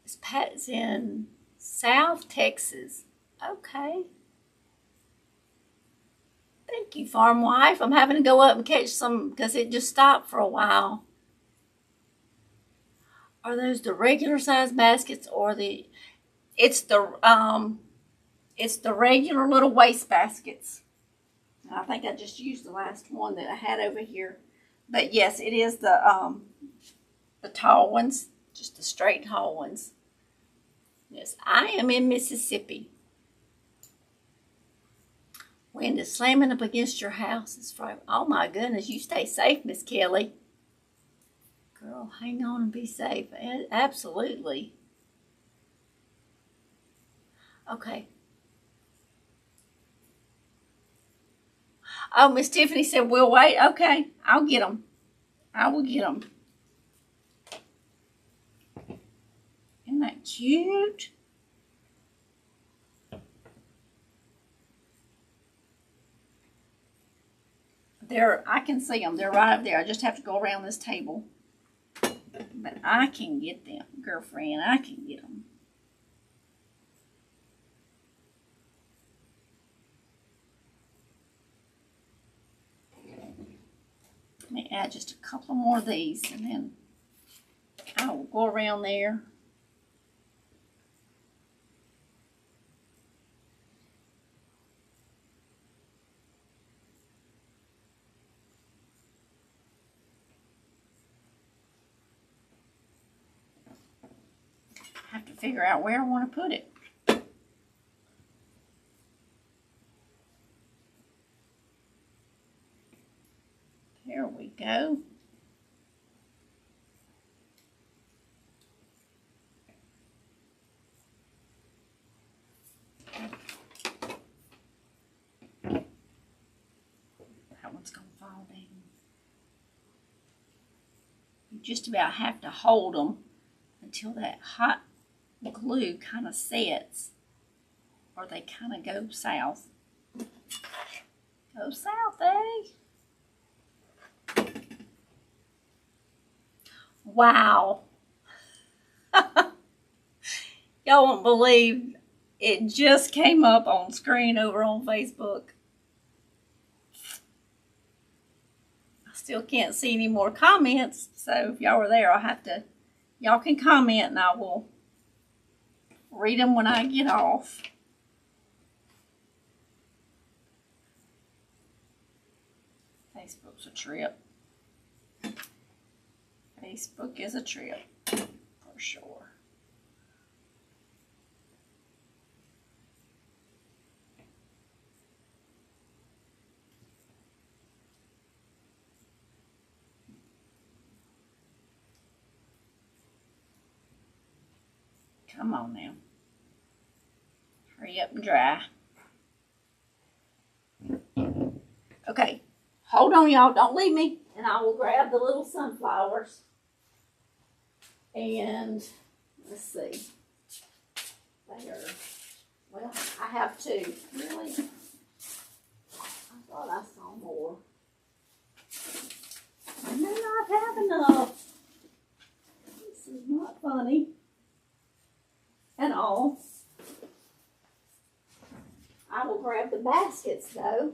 Miss Pat's in South Texas. Okay. Thank you, Farm Wife. I'm having to go up and catch some because it just stopped for a while. Are those the regular size baskets or it's the regular little waste baskets. I think I just used the last one that I had over here. But yes, it is the tall ones, just the straight tall ones. Yes, I am in Mississippi. Wind is slamming up against your house. It's frightening. Oh my goodness, you stay safe, Miss Kelly. Girl, hang on and be safe. Absolutely. Okay. Oh, Miss Tiffany said we'll wait. Okay, I'll get them. I will get them. Isn't that cute? I can see them. They're right up there. I just have to go around this table. But I can get them, girlfriend. I can get them. Let me add just a couple more of these, and then I will go around there. I have to figure out where I want to put it. There we go. That one's going to fall down. You just about have to hold them until that hot glue kind of sets, or they kind of go south. Go south, eh? Wow. Y'all won't believe it just came up on screen over on Facebook. I still can't see any more comments, so if y'all are there, y'all can comment and I will read them when I get off. Facebook's a trip. Facebook is a trip, for sure. Come on now. Hurry up and dry. Okay, hold on, y'all. Don't leave me. And I will grab the little sunflowers. And let's see. There. Well, I have two. Really? I thought I saw more. I may not have enough. This is not funny at all. I will grab the baskets though.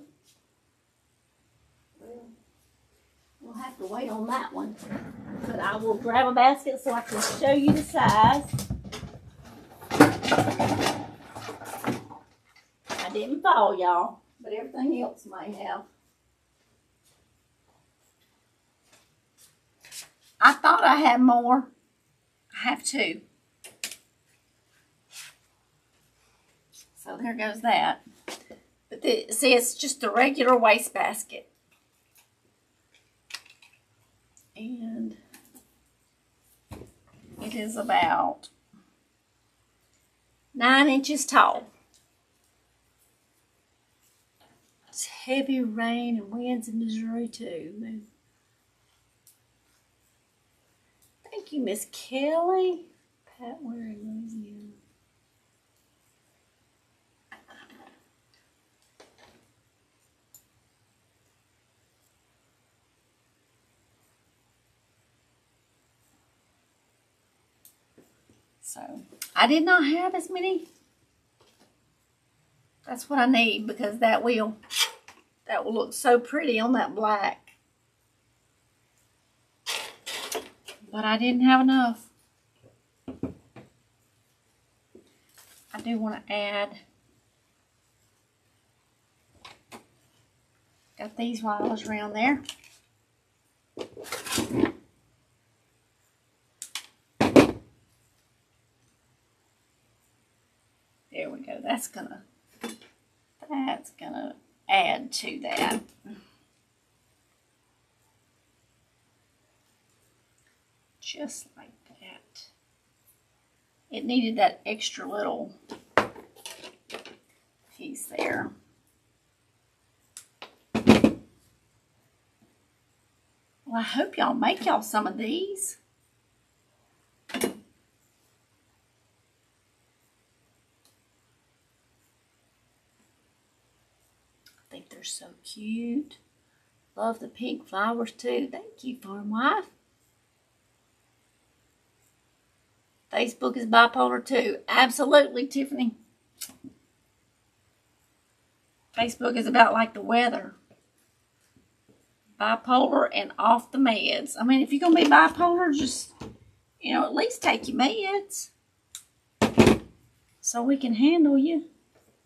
Well, we'll have to wait on that one. But I will grab a basket so I can show you the size. I didn't fall, y'all, but everything else may have. I thought I had more. I have two. So there goes that. But see, it's just a regular wastebasket. And it is about 9 inches tall. It's heavy rain and winds in Missouri too. Thank you, Miss Kelly. Pat, where in Louisiana? So I did not have as many. That's what I need because that will look so pretty on that black. But I didn't have enough. I do want to add. Got these while I was around there. that's gonna add to that. Just like that. It needed that extra little piece there. Well, I hope y'all make y'all some of these. I think they're so cute. Love the pink flowers too. Thank you, Farm Wife. Facebook is bipolar too. Absolutely, Tiffany. Facebook is about like the weather. Bipolar and off the meds. I mean, if you're going to be bipolar, just, you know, at least take your meds. So we can handle you.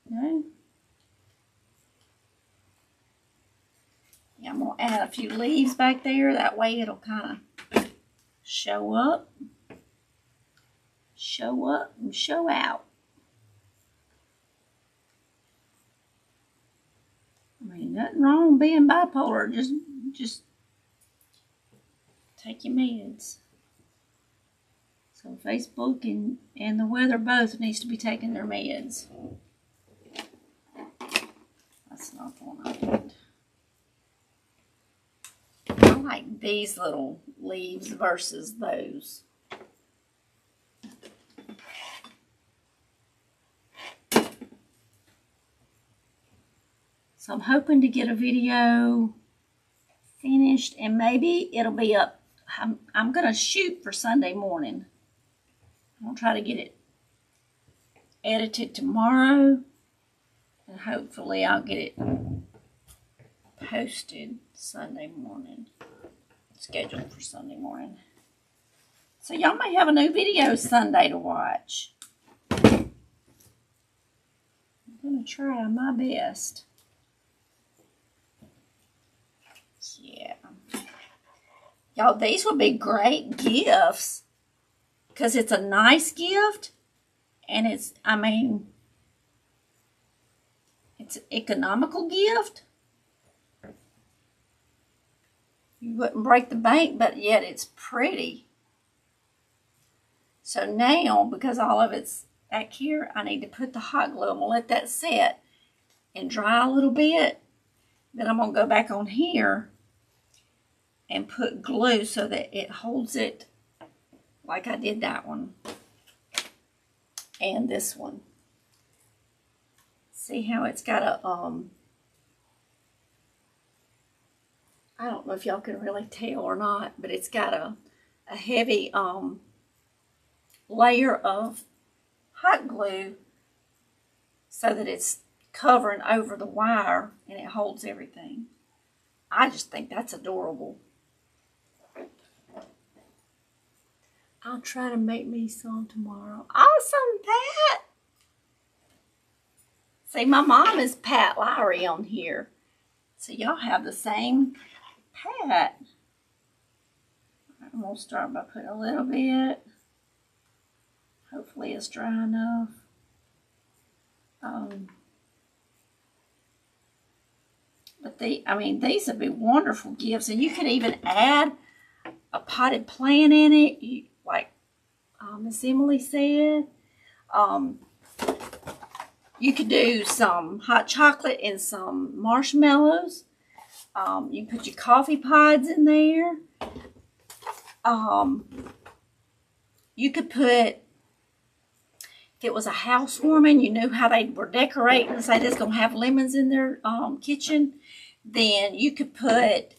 You know? Yeah, I'm going to add a few leaves back there. That way it'll kind of show up. Show up and show out. I mean, nothing wrong with being bipolar. Just take your meds. So Facebook and the weather both needs to be taking their meds. That's not the one I want. I like these little leaves versus those. So I'm hoping to get a video finished and maybe it'll be up. I'm going to shoot for Sunday morning. I'm going to try to get it edited tomorrow and hopefully I'll get it posted Sunday morning. Scheduled for Sunday morning. So y'all may have a new video Sunday to watch. I'm going to try my best. Yeah. Y'all, these would be great gifts because it's a nice gift and it's an economical gift. You wouldn't break the bank, but yet it's pretty. So now, because all of it's back here, I need to put the hot glue. I'm going to let that set and dry a little bit. Then I'm going to go back on here and put glue so that it holds it like I did that one. And this one. See how it's got a, I don't know if y'all can really tell or not, but it's got a heavy layer of hot glue so that it's covering over the wire and it holds everything. I just think that's adorable. I'll try to make me some tomorrow. Awesome, Pat! See, my mom is Pat Lowry on here. So y'all have the same Pat. I'm going to start by putting a little bit. Hopefully it's dry enough. But these would be wonderful gifts. And you could even add a potted plant in it. Like Miss Emily said. You could do some hot chocolate and some marshmallows. You can put your coffee pods in there. You could put, if it was a housewarming, you knew how they were decorating and say they're going to have lemons in their kitchen, then you could put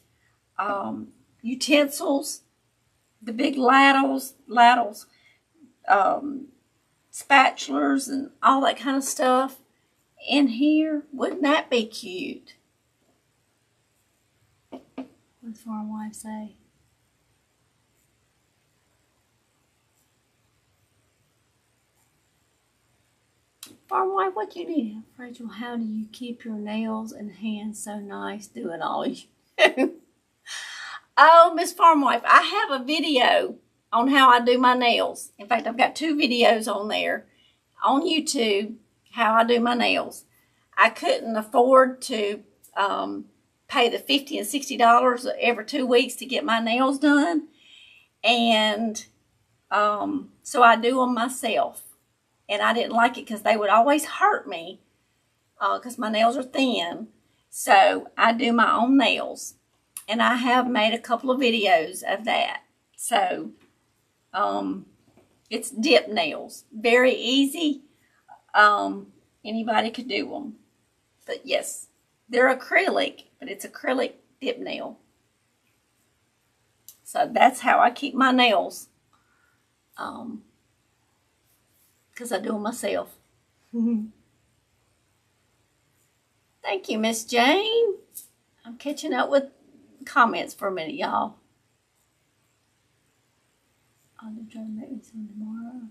utensils, the big ladles, spatulas and all that kind of stuff in here. Wouldn't that be cute? What's Farm Wife say? Farm Wife, what you need? Rachel, how do you keep your nails and hands so nice doing all you do? Oh, Miss Farm Wife, I have a video on how I do my nails. In fact, I've got 2 videos on there on YouTube. how I do my nails. I couldn't afford to pay the $50 and $60 every 2 weeks to get my nails done. And so I do them myself. And I didn't like it because they would always hurt me because my nails are thin. So I do my own nails. And I have made a couple of videos of that. So it's dip nails. Very easy. Anybody could do them. But yes, they're acrylic, but it's acrylic dip nail. So that's how I keep my nails. Because I do them myself. Thank you, Miss Jane. I'm catching up with comments for a minute, y'all. I'll try to make me some tomorrow.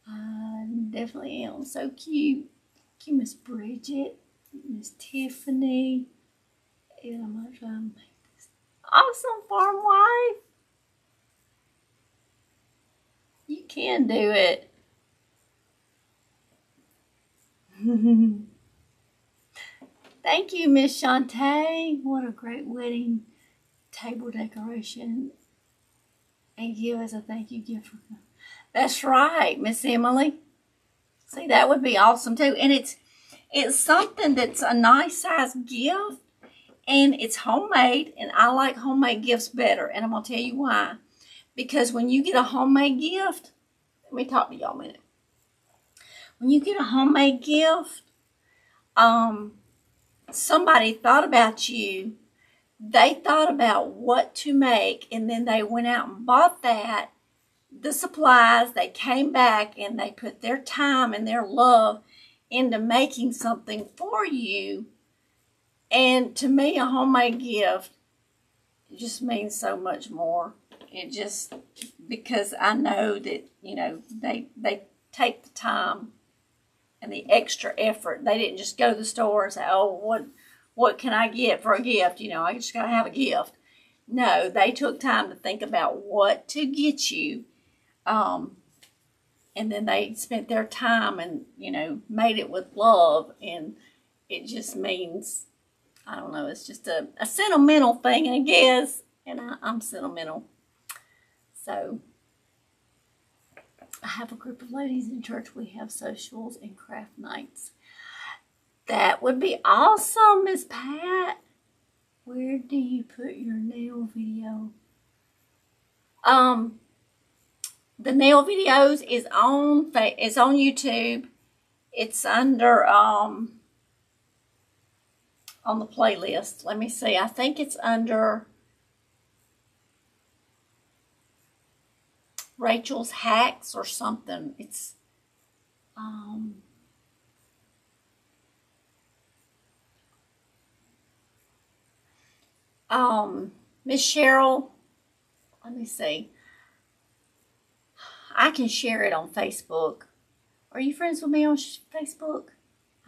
I definitely am. So cute. Thank you, Miss Bridget, Miss Tiffany. And I'm going to try and make this. Awesome, farm wife. You can do it. Thank you, Miss Shantae. What a great wedding table decoration. And you as a thank you gift for. That's right, Miss Emily. See, that would be awesome too. And it's something that's a nice size gift, and it's homemade. And I like homemade gifts better. And I'm gonna tell you why. Because when you get a homemade gift, let me talk to y'all a minute. When you get a homemade gift, somebody thought about you. They thought about what to make, and then they went out and bought that, the supplies. They came back and they put their time and their love into making something for you. And to me, a homemade gift just means so much more. It just, because I know that, you know, they take the time and the extra effort. They didn't just go to the store and say, oh, what can I get for a gift? You know, I just got to have a gift. No, they took time to think about what to get you. And then they spent their time and, you know, made it with love. And it just means, I don't know, it's just a sentimental thing, I guess. And I'm sentimental. So I have a group of ladies in church. We have socials and craft nights. That would be awesome, Miss Pat. Where do you put your nail video? The nail videos is on YouTube. It's under on the playlist. Let me see. I think it's under Rachel's Hacks or something. It's Miss Cheryl, let me see. I can share it on Facebook. Are you friends with me on Facebook?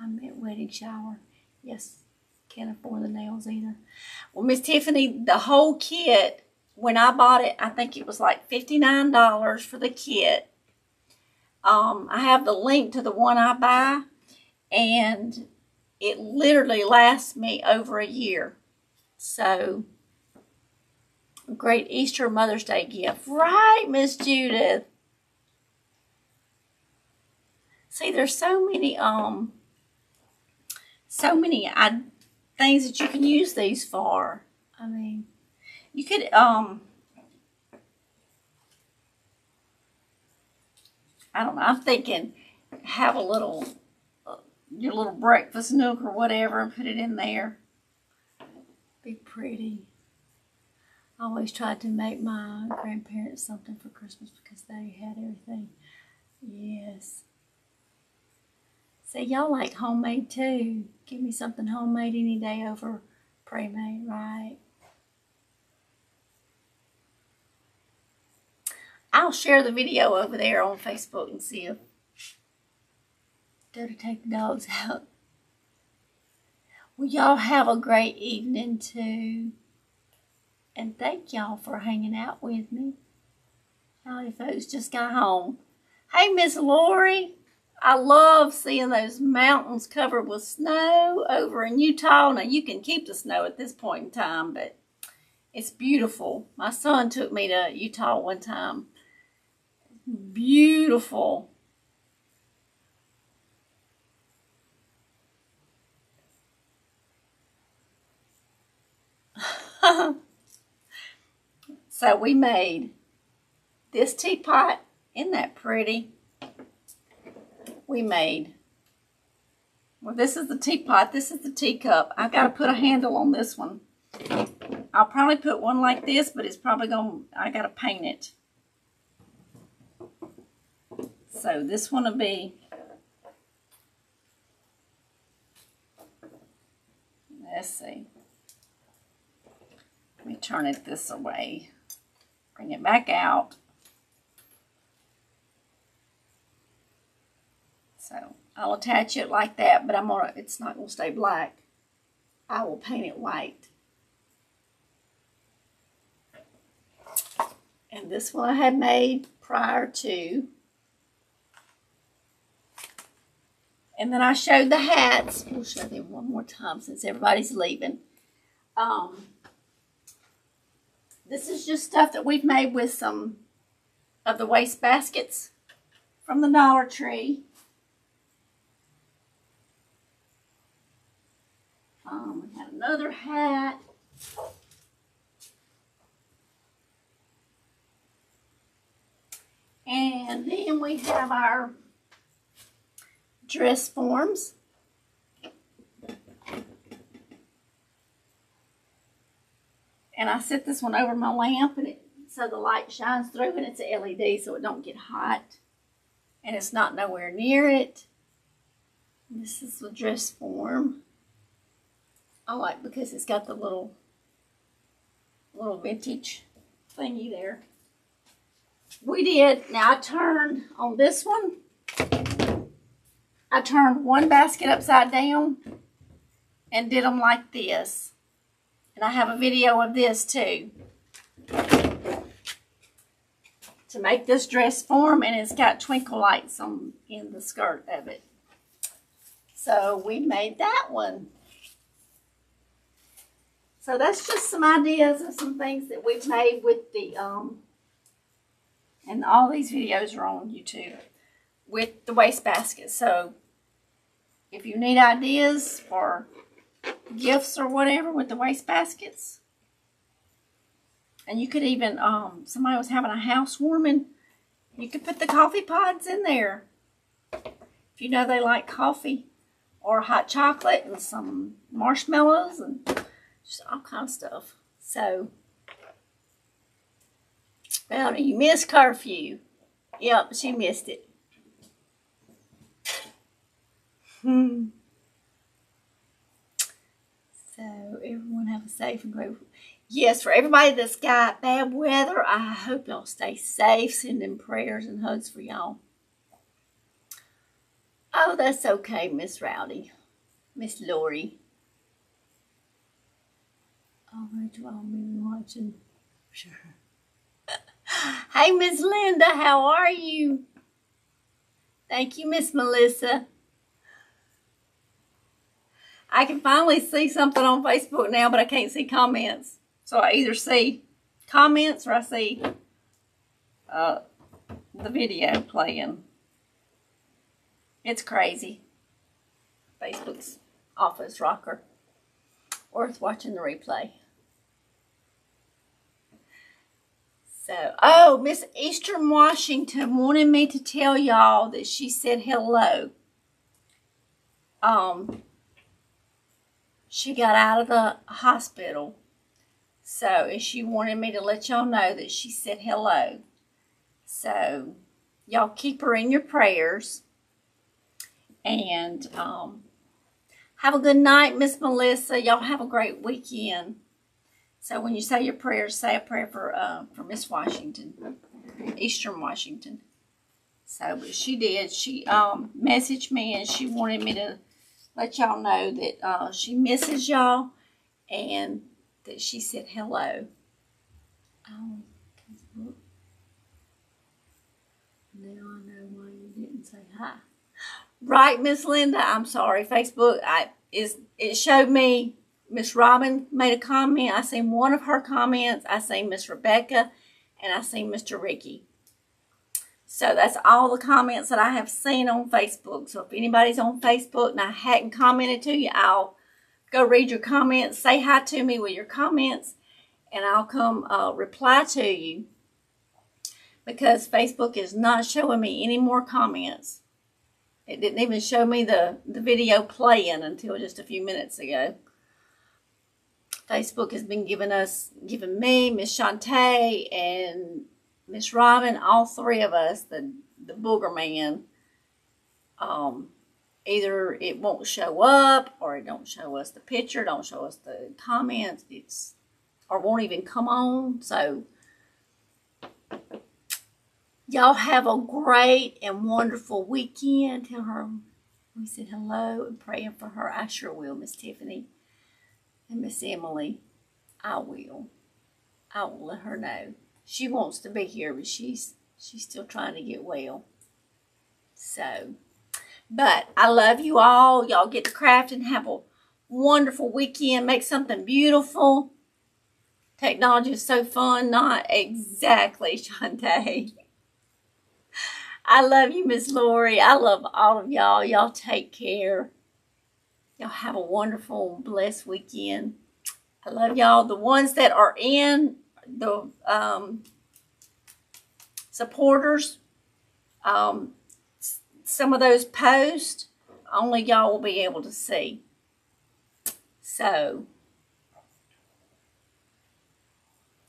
I'm at Wedding Shower. Yes, can't afford the nails either. Well, Miss Tiffany, the whole kit, when I bought it, I think it was like $59 for the kit. I have the link to the one I buy, and it literally lasts me over a year. So, great Easter Mother's Day gift. Right, Miss Judith? See, there's so many things that you can use these for. I mean, you could, I don't know, I'm thinking have a little, your little breakfast nook or whatever and put it in there. Be pretty. I always tried to make my grandparents something for Christmas because they had everything. Yes. See, y'all like homemade too. Give me something homemade any day over pre-made, right? I'll share the video over there on Facebook and see if go to take the dogs out. Well, y'all have a great evening too. And thank y'all for hanging out with me. Howdy folks, just got home. Hey, Miss Lori. I love seeing those mountains covered with snow over in Utah. Now, you can keep the snow at this point in time, but it's beautiful. My son took me to Utah one time. Beautiful. So we made this teapot. Isn't that pretty? We made, well, this is the teapot. This is the teacup. I got to put a handle on this one. I'll probably put one like this, but it's probably going to, I got to paint it. So this one will be, let's see. Let me turn it this way. Bring it back out. So I'll attach it like that, but it's not gonna stay black. I will paint it white. And this one I had made prior to. And then I showed the hats. We'll show them one more time since everybody's leaving. This is just stuff that we've made with some of the waste baskets from the Dollar Tree. We have another hat. And then we have our dress forms. And I set this one over my lamp and so the light shines through, and it's a LED so it don't get hot. And it's not nowhere near it. This is the dress form. I like because it's got the little vintage thingy there. We did, now I turned on this one, I turned one basket upside down and did them like this. And I have a video of this too. To make this dress form, and it's got twinkle lights in the skirt of it. So we made that one. So that's just some ideas of some things that we've made with the, and all these videos are on YouTube, with the waste basket. So if you need ideas for gifts or whatever with the waste baskets, and you could even, somebody was having a housewarming, you could put the coffee pods in there. If you know they like coffee or hot chocolate and some marshmallows and just all kind of stuff. So, well, you missed curfew. Yep, she missed it. So, everyone have a safe and great. Yes, for everybody that's got bad weather, I hope y'all stay safe. Sending prayers and hugs for y'all. Oh, that's okay, Miss Rowdy. Miss Lori. Oh, Rachel, I'll be watching. Sure. Hey, Miss Linda, how are you? Thank you, Miss Melissa. I can finally see something on Facebook now, but I can't see comments. So I either see comments or I see the video playing. It's crazy. Facebook's office rocker. Worth watching the replay. So, oh, Miss Eastern Washington wanted me to tell y'all that she said hello. She got out of the hospital. So, and she wanted me to let y'all know that she said hello. So, y'all keep her in your prayers. And have a good night, Miss Melissa. Y'all have a great weekend. So when you say your prayers, say a prayer for Miss Washington, Eastern Washington. So, but she did. She messaged me and she wanted me to let y'all know that she misses y'all and that she said hello. Oh, now I know why you didn't say hi. Right, Miss Linda? I'm sorry. Facebook, it showed me Miss Robin made a comment. I seen one of her comments. I seen Miss Rebecca, and I seen Mr. Ricky. So that's all the comments that I have seen on Facebook. So if anybody's on Facebook and I hadn't commented to you, I'll go read your comments. Say hi to me with your comments, and I'll come reply to you, because Facebook is not showing me any more comments. It didn't even show me the video playing until just a few minutes ago. Facebook has been giving me, Miss Shantae, and Miss Robin, all three of us, the booger man. Either it won't show up, or it don't show us the picture, don't show us the comments, or won't even come on. So y'all have a great and wonderful weekend. Tell her we said hello and praying for her. I sure will, Miss Tiffany and Miss Emily. I will let her know. She wants to be here, but she's still trying to get well. So, but I love you all. Y'all get to craft and have a wonderful weekend. Make something beautiful. Technology is so fun. Not exactly, Shantae. I love you, Miss Lori. I love all of y'all. Y'all take care. Y'all have a wonderful, blessed weekend. I love y'all. The ones that are in the supporters, some of those posts, only y'all will be able to see. So,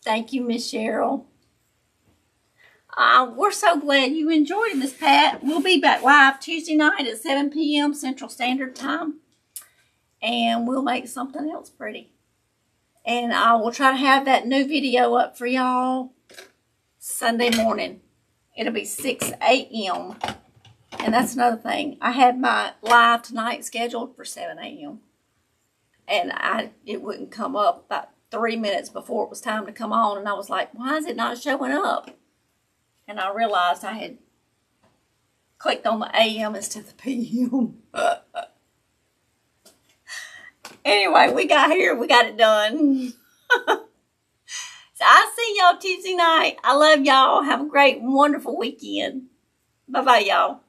thank you, Miss Cheryl. We're so glad you enjoyed it, Miss Pat. We'll be back live Tuesday night at 7 p.m. Central Standard Time. And we'll make something else pretty. And I will try to have that new video up for y'all Sunday morning. It'll be 6 a.m. And that's another thing. I had my live tonight scheduled for 7 a.m. And it wouldn't come up about 3 minutes before it was time to come on. And I was like, why is it not showing up? And I realized I had clicked on the AM instead of the PM. Anyway, we got here. We got it done. So I'll see y'all Tuesday night. I love y'all. Have a great, wonderful weekend. Bye-bye, y'all.